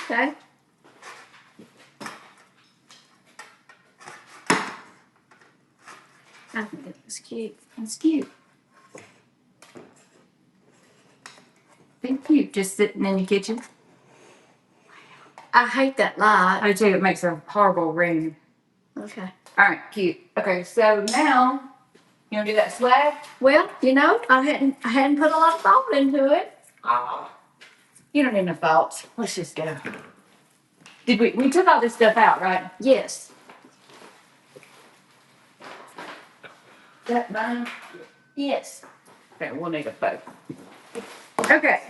Okay. I think it was cute. It's cute. It's cute, just sitting in the kitchen. I hate that light. I do too, it makes a horrible ring. Okay. All right, cute. Okay, so now, you wanna do that swag? Well, you know, I hadn't put a lot of thought into it. Oh, you don't need no thoughts. Let's just go. Did we took all this stuff out, right? Yes. That mine? Yes. Okay, we'll need a both. Okay.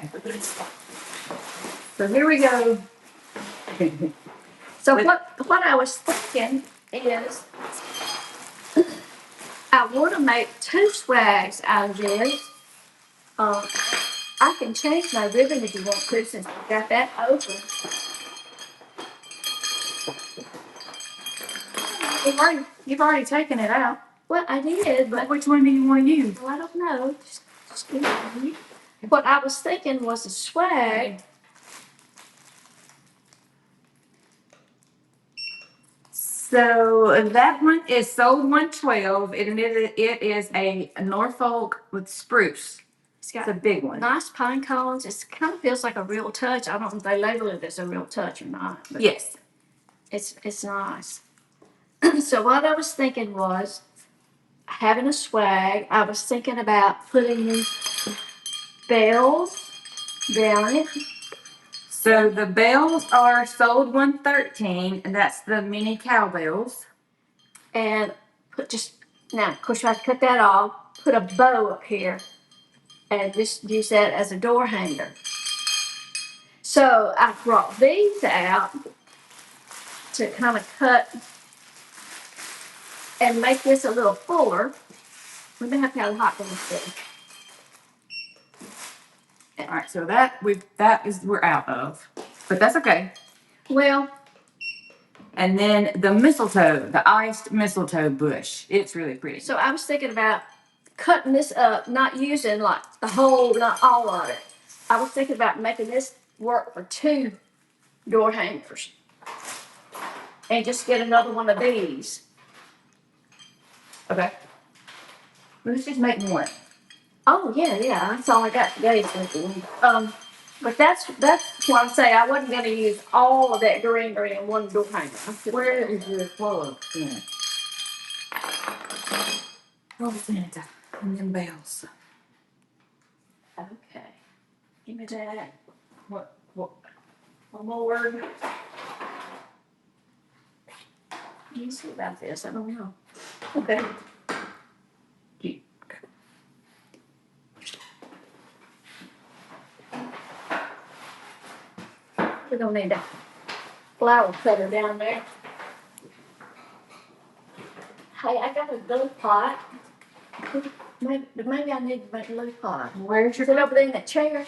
So here we go. So what I was thinking is I want to make 2 swags out of this. I can change my ribbon if you want to, since I've got that open. You've already taken it out. Well, I did, But but which one do you want to use? well, I don't know. Just give it to me. What I was thinking was a swag. So that one is sold 112. It is a Norfolk with spruce. It's It's got a big one. nice pine cones. It kind of feels like a real touch. I don't know if they label it as a real touch or not, but Yes. it's nice. So what I was thinking was having a swag. I was thinking about putting these bells down it. So the bells are sold 113, and that's the mini cowbells. And put just now, of course, I cut that off, put a bow up here, and just use that as a door hanger. So I brought these out to kind of cut and make this a little fuller. We may have to have a hot one too. All right, so we're out of, but that's okay. Well, And then the mistletoe, the iced mistletoe bush. It's really pretty. so I was thinking about cutting this up, not using like the whole, not all of it. I was thinking about making this work for 2 door hangers. And just get another one of these. Okay. Let's just make one. Oh yeah, that's all I got today. But that's why I say I wasn't gonna use all of that greenery in one door hanger. Where is your plug? Yeah. Oh, Santa. And them bells. Okay. Give me that. What? One more. Let me see about this. I don't know. Okay. We're gonna need a flower cutter down there. Hey, I got a glue pot. Maybe I need to make a glue pot. Where's your Is it over there in that chair?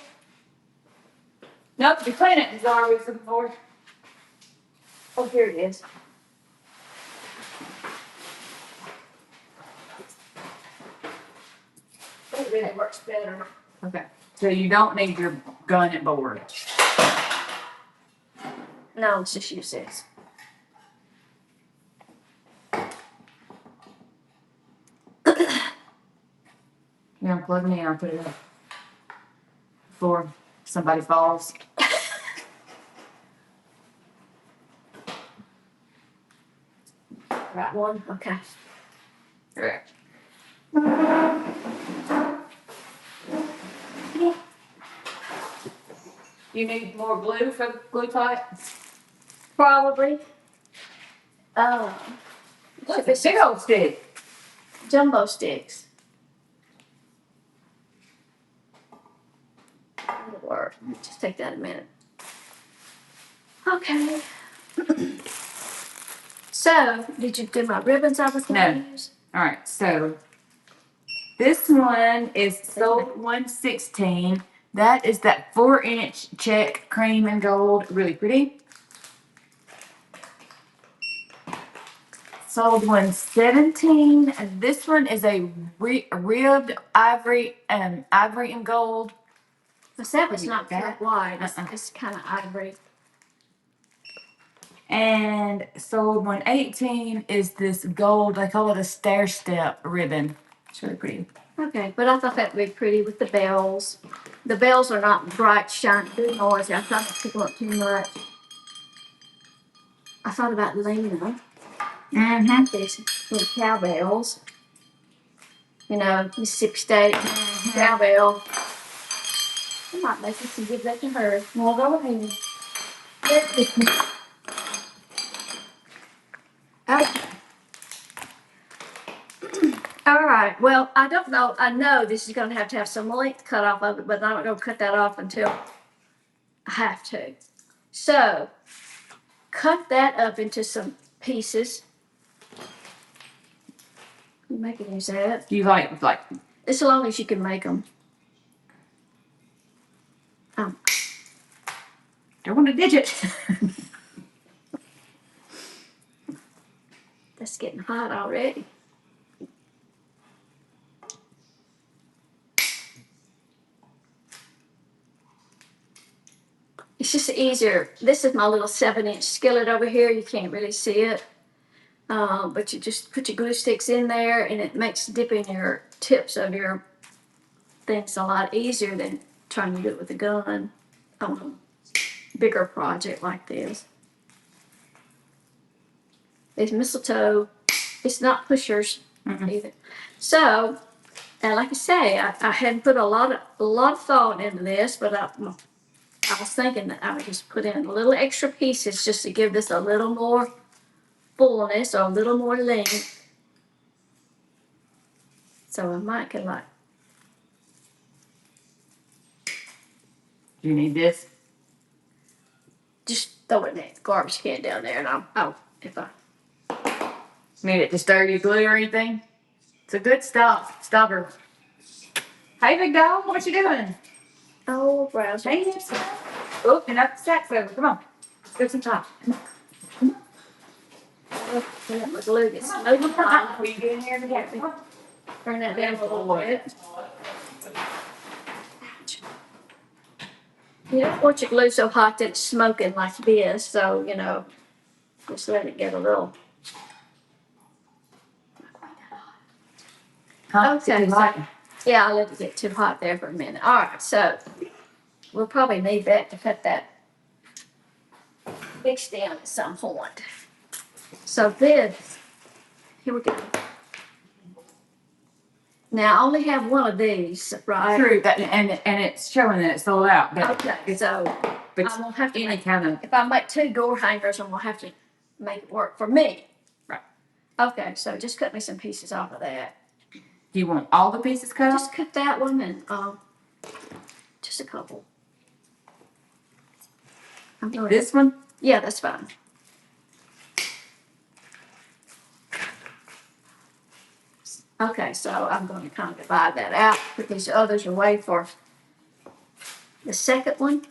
Nope, your planet is always looking for. Oh, here it is. It really works better. Okay. So you don't need your gun and board. No, let's just use this. You unplug me and I'll put it up before somebody falls. Right one? Okay. Correct. You need more glue for the glue pot? Probably. That's a big old stick. Jumbo sticks. That'll work. Just take that a minute. Okay. So, did you do my ribbons I was going to use? All right, so this one is sold 116. That is that 4-inch check cream and gold, really pretty. Sold one 17, and this one is a ribbed ivory and gold. But that was not pure That? white. It's kind of ivory. And sold 118 is this gold, they call it a stair step ribbon. It's really pretty. Okay, but I thought that would be pretty with the bells. The bells are not bright, shiny, good noise. I thought it pick up too much. I thought about Lena. These little cowbells. You know, Mississippi State cowbell. I might make this and give that to her. Well, go ahead. Okay. All right. Well, I don't know. I know this is going to have some length cut off of it, but I'm not going to cut that off until I have to. So, cut that up into some pieces. You make it use that. You like As long as you can make them. don't want to ditch it. That's getting hot already. It's just easier. This is my little 7-inch skillet over here. You can't really see it. But you just put your glue sticks in there and it makes dipping your tips of your things a lot easier than trying to do it with a gun on a bigger project like this. It's mistletoe. It's not pushers either. So, and like I say, I hadn't put a lot of thought into this, but I was thinking that I would just put in a little extra pieces just to give this a little more fullness or a little more length. So I might get like. Do you need this? Just throw it in the garbage can down there, and if I. Need it to stir your glue or anything? It's a good stopper. Hey, big dog, what you doing? Oh, browser. Hey, oh, and up the stacks over. Come on. Let's go some top. That was glue gets Come smoking on. hot. Will you get in here together? Come on. Turn that down a little bit. Ouch. You don't want your glue so hot that it's smoking like this, so, you know, just let it get a little. Huh? Okay, so, yeah, I'll let it get too hot there for a minute. All right, so we'll probably need that to cut that mix down at some point. So this, here we go. Now, I only have one of these, right? True, that, and it's showing that it's sold out. But Okay, so but I'm gonna have to any make, kind of if I make 2 door hangers, I'm gonna have to make it work for me. right. Okay, so just cut me some pieces off of that. Do you want all the pieces cut Just off? cut that one and just a couple. I'm going This one? Yeah, that's fine. Okay, so I'm going to kind of divide that out. Put these others away for the second one.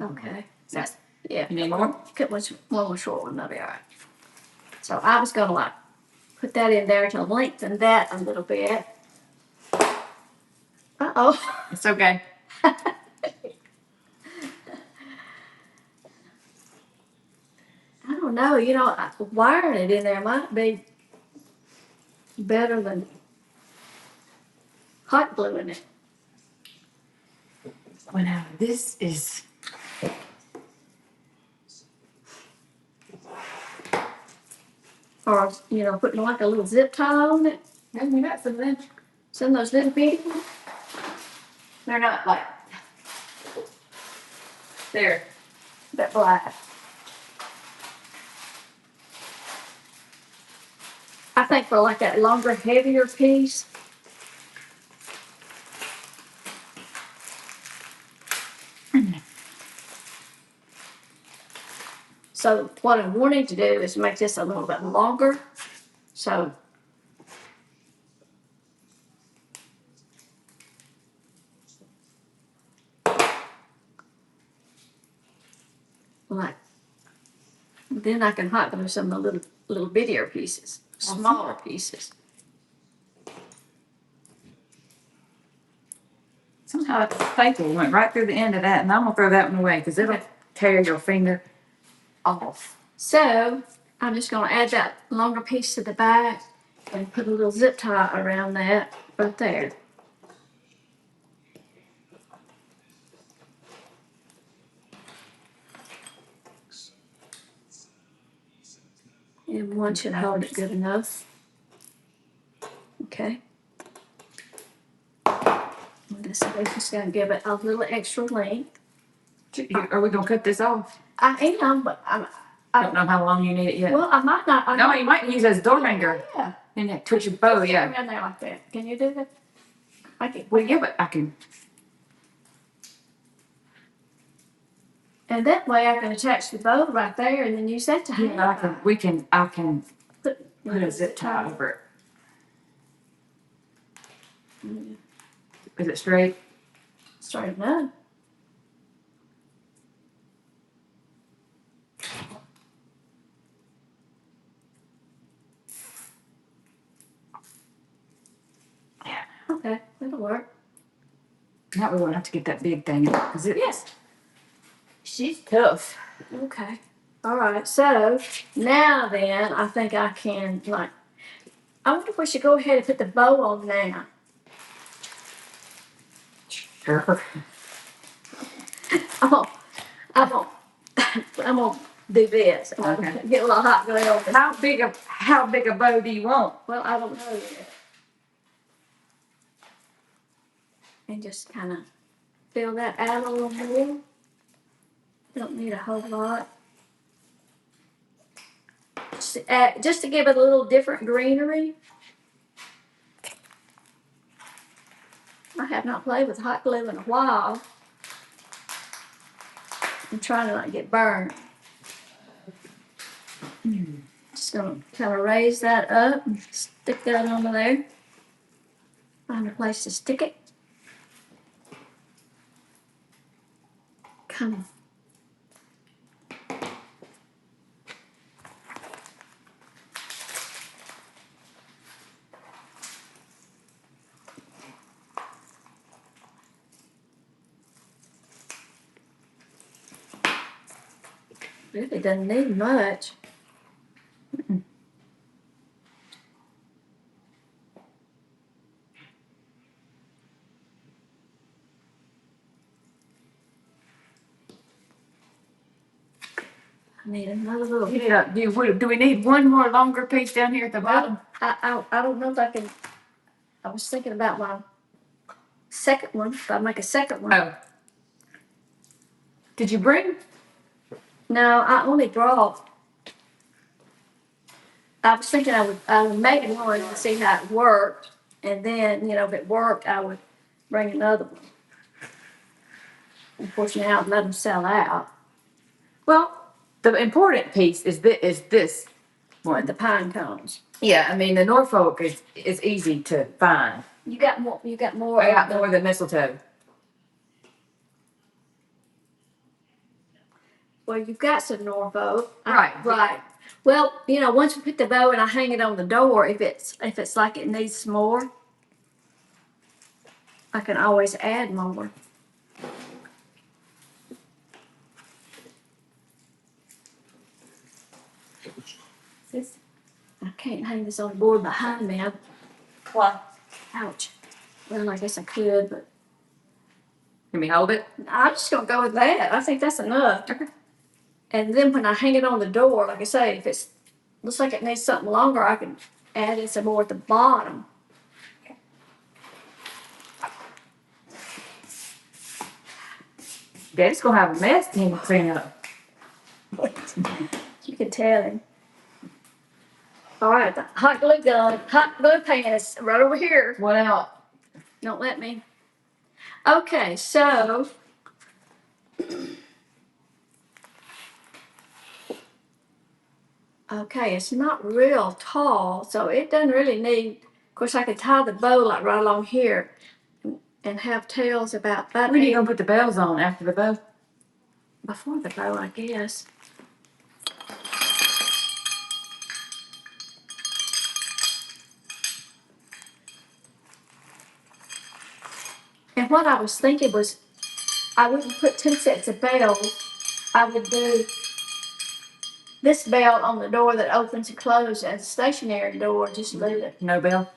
Okay. Yes. Yeah. You need more? Cut one more short one, that'll be all right. So I was going to like put that in there to lengthen that a little bit. Uh-oh. It's okay. I don't know, you know, wiring it in there might be better than hot gluing it. Well, now this is. Or, you know, putting like a little zip tie on it. Yeah, we got some of them. Some of those little bitty ones. They're not like. They're That black. I think for like that longer, heavier piece. So what I'm wanting to do is make this a little bit longer. So Then I can hot glue some of the little bittier pieces, smaller pieces. Somehow the paper went right through the end of that, and I'm gonna throw that one away because it'll tear your finger off. So I'm just gonna add that longer piece to the back and put a little zip tie around that right there. And one should hold it good enough. Okay. This is just gonna give it a little extra length. Are we gonna cut this off? I am, but I don't know how long you need it yet. well, I might not. No, you might use it as a door hanger. Yeah. And that twitch your bow, yeah. Around there like that. Can you do that? I can. Well, yeah, but I can. And that way I can attach the bow right there and then use that to hang. Yeah, I can Put a zip tie over it. Is it straight? Straight enough. Yeah. Okay, that'll work. Now we won't have to get that big thing out because Yes. she's tough. Okay. All right. So now then, I think I can I wonder if we should go ahead and put the bow on now. Sure. I'm gonna, I'm gonna, I'm gonna do this. I'm gonna Okay. get a little hot glue on this. How big a bow do you want? Well, I don't know yet. And just kind of fill that out a little more. Don't need a whole lot. Just to give it a little different greenery. I have not played with hot glue in a while. I'm trying to not get burned. Just gonna kind of raise that up and stick that onto there. Find a place to stick it. Kind of. Really doesn't need much. I need another little. Yeah. Do we need one more longer piece down here at the bottom? I don't know if I can. I was thinking about my second one. If I make a second one. Oh. Did you bring? No, I only brought. I was thinking I would make one and see how it worked, and then if it worked, I would bring another one. Of course, now let them sell out. Well, the important piece is this one. With the pine cones. Yeah, I mean the Norfolk is easy to find. You got more. You got more. I got more than mistletoe. Well, you've got some Norfolk. Right. Right. Well, once you put the bow and I hang it on the door, if it's like it needs some more, I can always add more. I can't hang this on the board behind me. Why? Ouch. Well, I guess I could, but Can we hold it? I'm just gonna go with that. I think that's enough. Okay. And then when I hang it on the door, like I say, if it looks like it needs something longer, I can add in some more at the bottom. Daddy's gonna have a mess to clean up. You can tell him. All right, the hot glue gun, hot glue pen is right over here. What else? Don't let me. Okay, so okay, it's not real tall, so it doesn't really need. Of course, I could tie the bow like right along here, and have tails about that. When are you gonna put the bells on after the bow? Before the bow, I guess. And what I was thinking was, I wouldn't put 2 sets of bells. I would do this bell on the door that opens and closes as a stationary door, just leave it. No bell.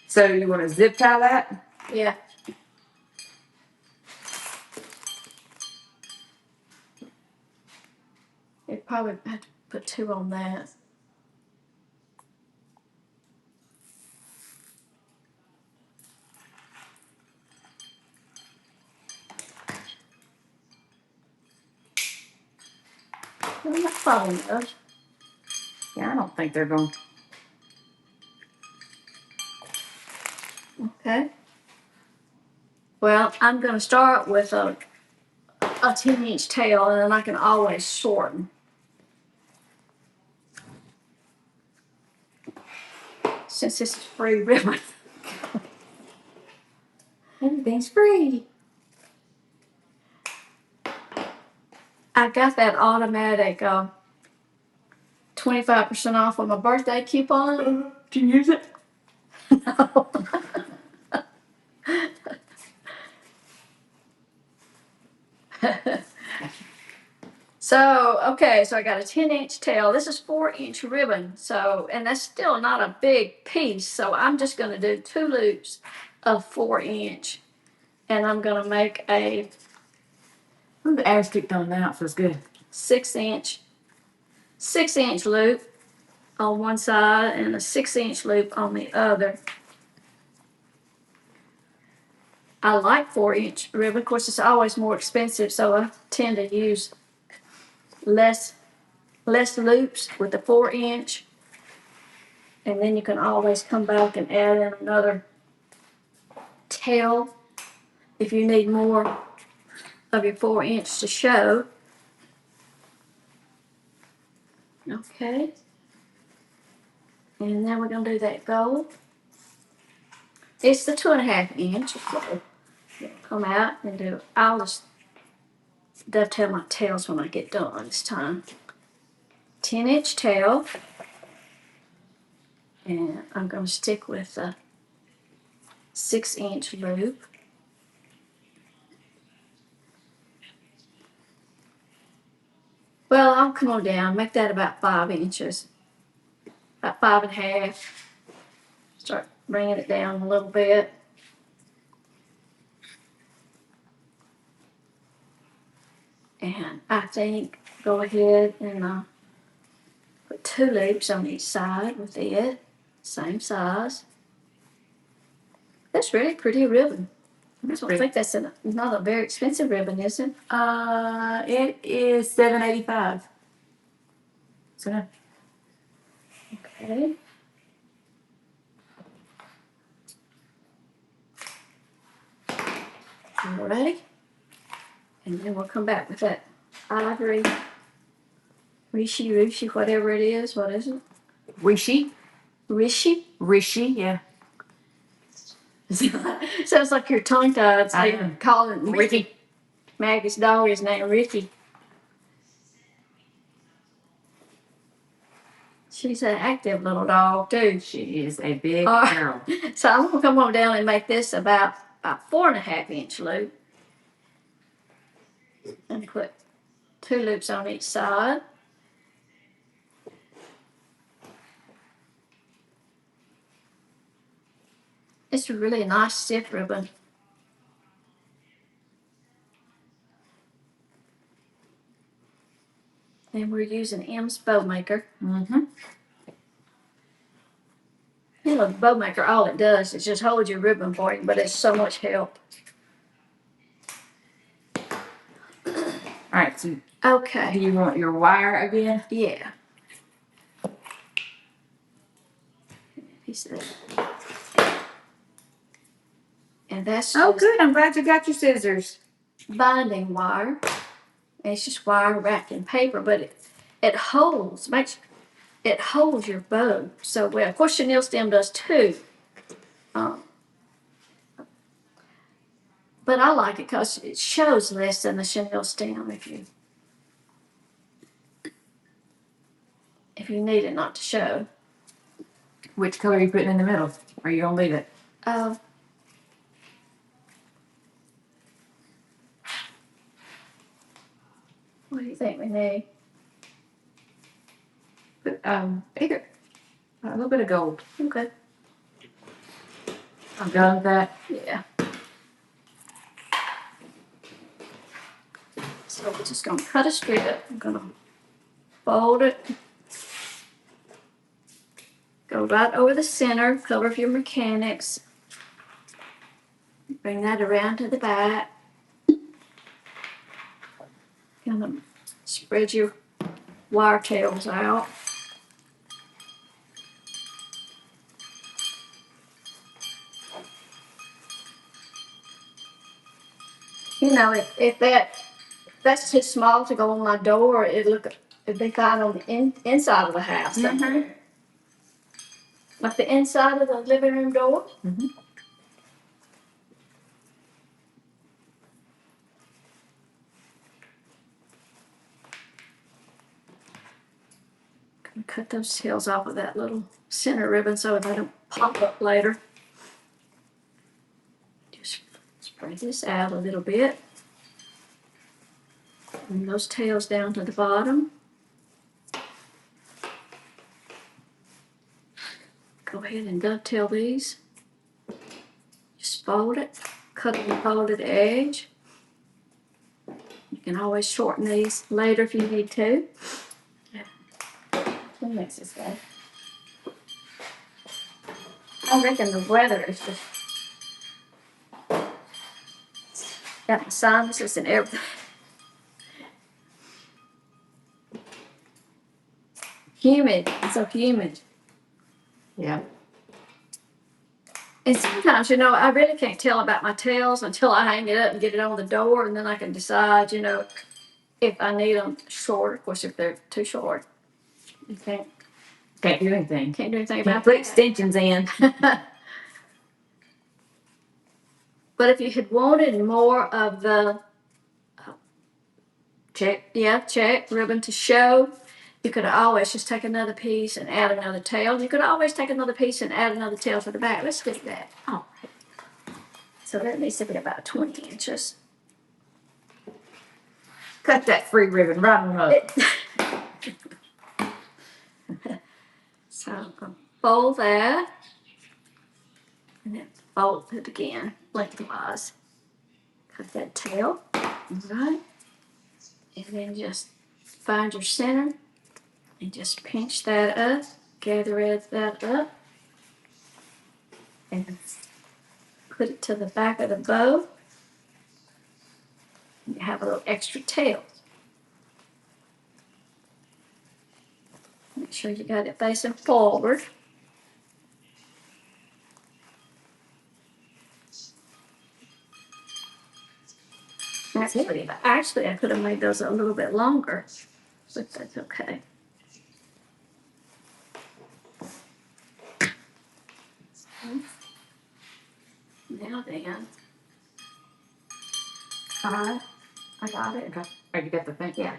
So you want to zip tie that? Yeah. It probably have to put 2 on that. I'm not following those. Yeah, I don't think they're going. Okay. Well, I'm going to start with a 10-inch tail, and then I can always shorten. Since this is free ribbon. Everything's free. I got that automatic 25% off on my birthday coupon. Can you use it? No. So, okay, so I got a 10-inch tail. This is 4-inch ribbon. So, and that's still not a big piece. So I'm just going to do 2 loops of 4-inch. And I'm going to make a Ooh, the air stick on now feels good. 6-inch loop on one side and a 6-inch loop on the other. I like 4-inch ribbon. Of course, it's always more expensive, so I tend to use less loops with the 4-inch. And then you can always come back and add in another tail if you need more of your 4-inch to show. Okay. And then we're going to do that gold. It's the 2.5-inch. So come out and do, I'll just dovetail my tails when I get done this time. 10-inch tail. And I'm going to stick with a 6-inch loop. Well, I'll come on down, make that about 5 inches, about 5.5. Start bringing it down a little bit. And I think go ahead and put 2 loops on each side with it, same size. That's really pretty ribbon. I don't think that's not a very expensive ribbon, is it? It is $7.85. So no. Okay. Alrighty. And then we'll come back with that ivory, rishi, whatever it is. What is it? Rishi? Rishi? Rishi, yeah. Sounds like you're tongue-tied. So you're calling it Ricky. Maggie's dog is named Ricky. She's an active little dog, too. She is a big girl. So I'm going to come on down and make this about 4.5-inch loop. And put 2 loops on each side. It's really a nice stiff ribbon. And we're using M's Bow Maker. Mm-hmm. You know, the Bow Maker, all it does is just hold your ribbon for you, but it's so much help. All right, so Okay. do you want your wire again? Yeah. He said. And that's Oh, just good. I'm glad you got your scissors. binding wire. And it's just wire wrapped in paper, but it holds your bow so well. Of course, chenille stem does too. But I like it because it shows less than the chenille stem if you need it not to show. Which color are you putting in the middle? Or are you gonna leave it? think we need? But, here, a little bit of gold. Okay. I'm done with that. Yeah. So we're just gonna cut a strip. I'm gonna fold it. Go right over the center, cover of your mechanics. Bring that around to the back. Kind of spread your wire tails out. You know, if that's too small to go on my door, it'd be fine on the inside of the house. Mm-hmm. Like the inside of the living room door. Mm-hmm. Cut those tails off with that little center ribbon so they don't pop up later. Just spread this out a little bit. Bring those tails down to the bottom. Go ahead and dovetail these. Just fold it, cut it and fold at the edge. You can always shorten these later if you need to. What makes this way? I reckon the weather is just got my sinuses and everything. Humid. It's so humid. Yeah. And sometimes, you know, I really can't tell about my tails until I hang it up and get it on the door, and then I can decide, you know, if I need them short. Of course, if they're too short, you Can't do anything. can't do anything Can't about put that. extensions in. But if you had wanted more of the check ribbon to show, you could always just take another piece and add another tail. You could always take another piece and add another tail to the back. Let's do that. Oh. So that needs to be about 20 inches. Cut that free ribbon right on up. So I'm going to fold that and then fold it again lengthwise. Cut that tail, all right? And then just find your center and just pinch that up, gather that up, and put it to the back of the bow. You have a little extra tail. Make sure you got it facing forward. Actually, I could have made those a little bit longer, but that's okay. Now then, I got it. Okay. Oh, you got the thing? Yeah.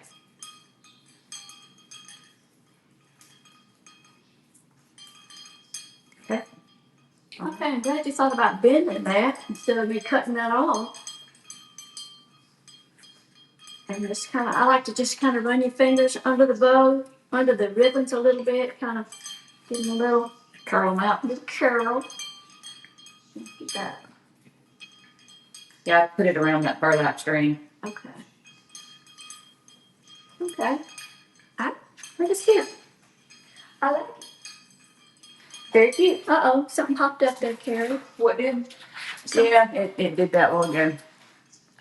Okay. Okay, I'm glad you thought about bending that instead of me cutting that off. And just kind of, I like to just kind of run your fingers under the bow, under the ribbons a little bit, kind of give them a little Curl them out. little curl. Get that. Yeah, I put it around that burlap string. Okay. Okay. I think it's cute. I like it. Very cute. Uh-oh, something popped up there, Carrie. What did? Yeah, it did that long ago.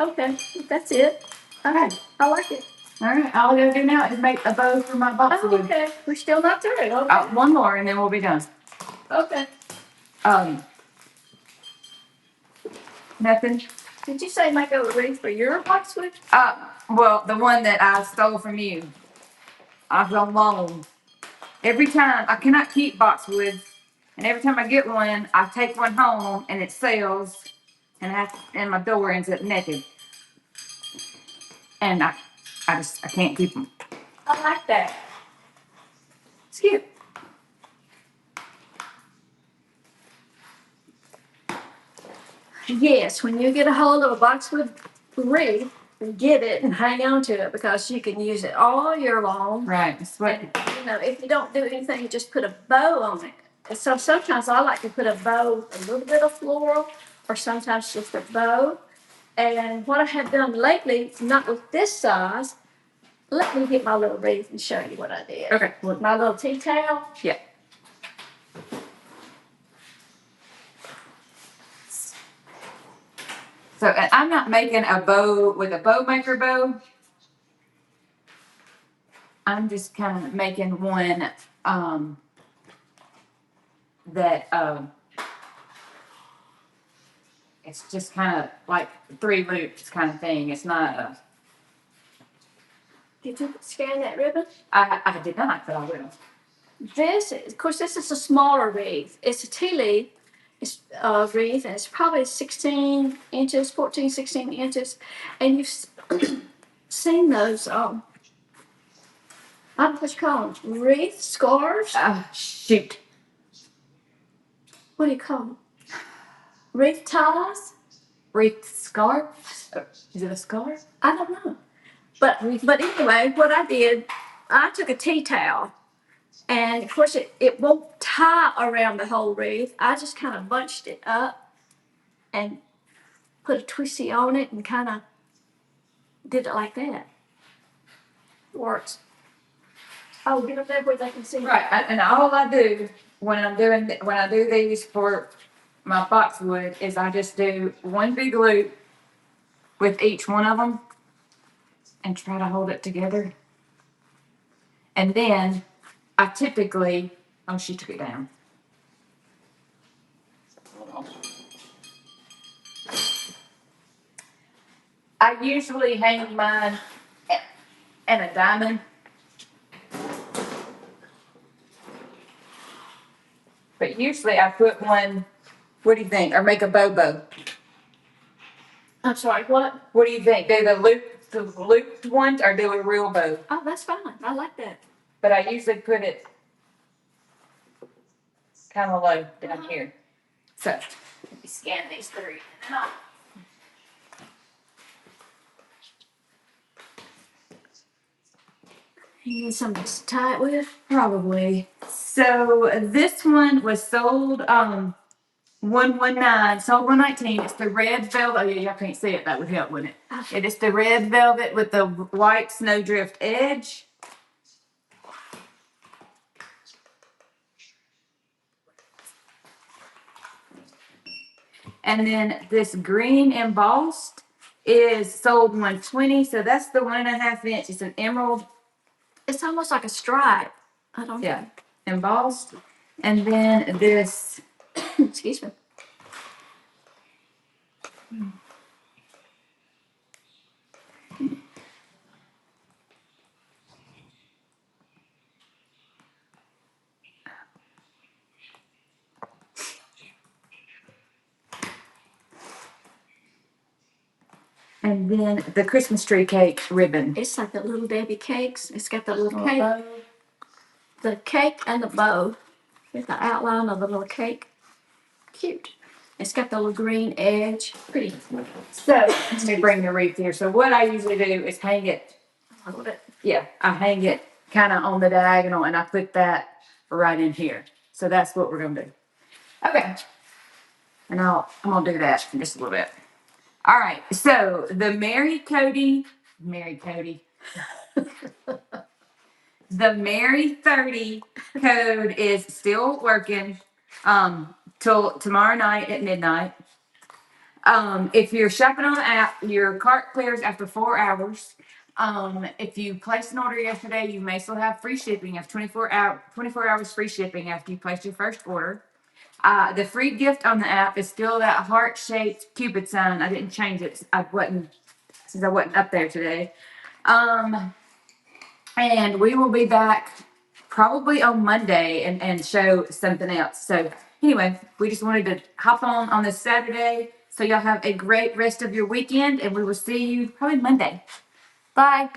Okay, that's it. All right, I like it. All right, all I gotta do now is make a bow for my boxwood. Oh, okay, we're still not through. Okay. One more and then we'll be done. Okay. Nothing. Did you say make a wreath for your boxwood? Well, the one that I stole from you. I've on loan. Every time I cannot keep boxwoods, and every time I get one, I take one home and it sells, and my door ends up naked. And I can't keep them. I like that. It's cute. Yes, when you get a hold of a boxwood wreath, get it and hang on to it because you can use it all year long. Right. It's what, And, if you don't do anything, you just put a bow on it. And so sometimes I like to put a bow, a little bit of floral, or sometimes just a bow. And what I have done lately, not with this size, let me get my little wreath and show you what I did. okay. With my little tea towel. Yeah. So and I'm not making a bow with a bow maker bow. I'm just kind of making one that it's just kind of like 3 loops kind of thing. It's not a. Did you scan that ribbon? I did not, but I will. This is, of course, this is a smaller wreath. It's a tea leaf. It's a wreath, and it's probably 16 inches, 14, 16 inches. And you've seen those, I don't know what you call them, wreath scarves? Shoot. What do you call them? Wreath ties? Wreath scarf? Is it a scarf? I don't know. But anyway, what I did, I took a tea towel, and of course it won't tie around the whole wreath. I just kind of bunched it up and put a twisty on it and kind of did it like that. Works. Oh, get up there where they can see. Right, and all I do when I do these for my boxwood is I just do one big loop with each one of them and try to hold it together. And then I typically, oh, she took it down. I usually hang mine in a diamond. But usually I put one, what do you think? Or make a bobo. I'm sorry, what? What do you think? Do the looped ones or do a real bow? Oh, that's fine. I like that. But I usually put it kind of low down here. So let me scan these three. And then I'll You need something to tie it with? probably. So this one was sold 119, sold 119. It's the red velvet. Oh yeah, y'all can't see it. That would help, wouldn't it? It is the red velvet with the white snowdrift edge. And then this green embossed is sold 120. So that's the 1.5 inch. It's an emerald. It's almost like a stripe. I don't Yeah, embossed. And then this, excuse me. and then the Christmas tree cake ribbon. It's like the little Debbie cakes. It's got the little cake, the cake and the bow with the outline of the little cake. Cute. It's got the little green edge. Pretty. So let me bring the wreath here. So what I usually do is hang it. Hold it. Yeah, I hang it kind of on the diagonal, and I put that right in here. So that's what we're gonna do. Okay. And I'm gonna do that in just a little bit. All right. So the Mary Cody, the Mary 30 code is still working till tomorrow night at midnight. If you're shopping on the app, your cart clears after 4 hours. If you placed an order yesterday, you may still have free shipping. You have 24 hours free shipping after you placed your first order. The free gift on the app is still that heart-shaped Cupid sign. I didn't change it. Since I wasn't up there today. And we will be back probably on Monday and show something else. So anyway, we just wanted to hop on this Saturday. So y'all have a great rest of your weekend, and we will see you probably Monday. Bye.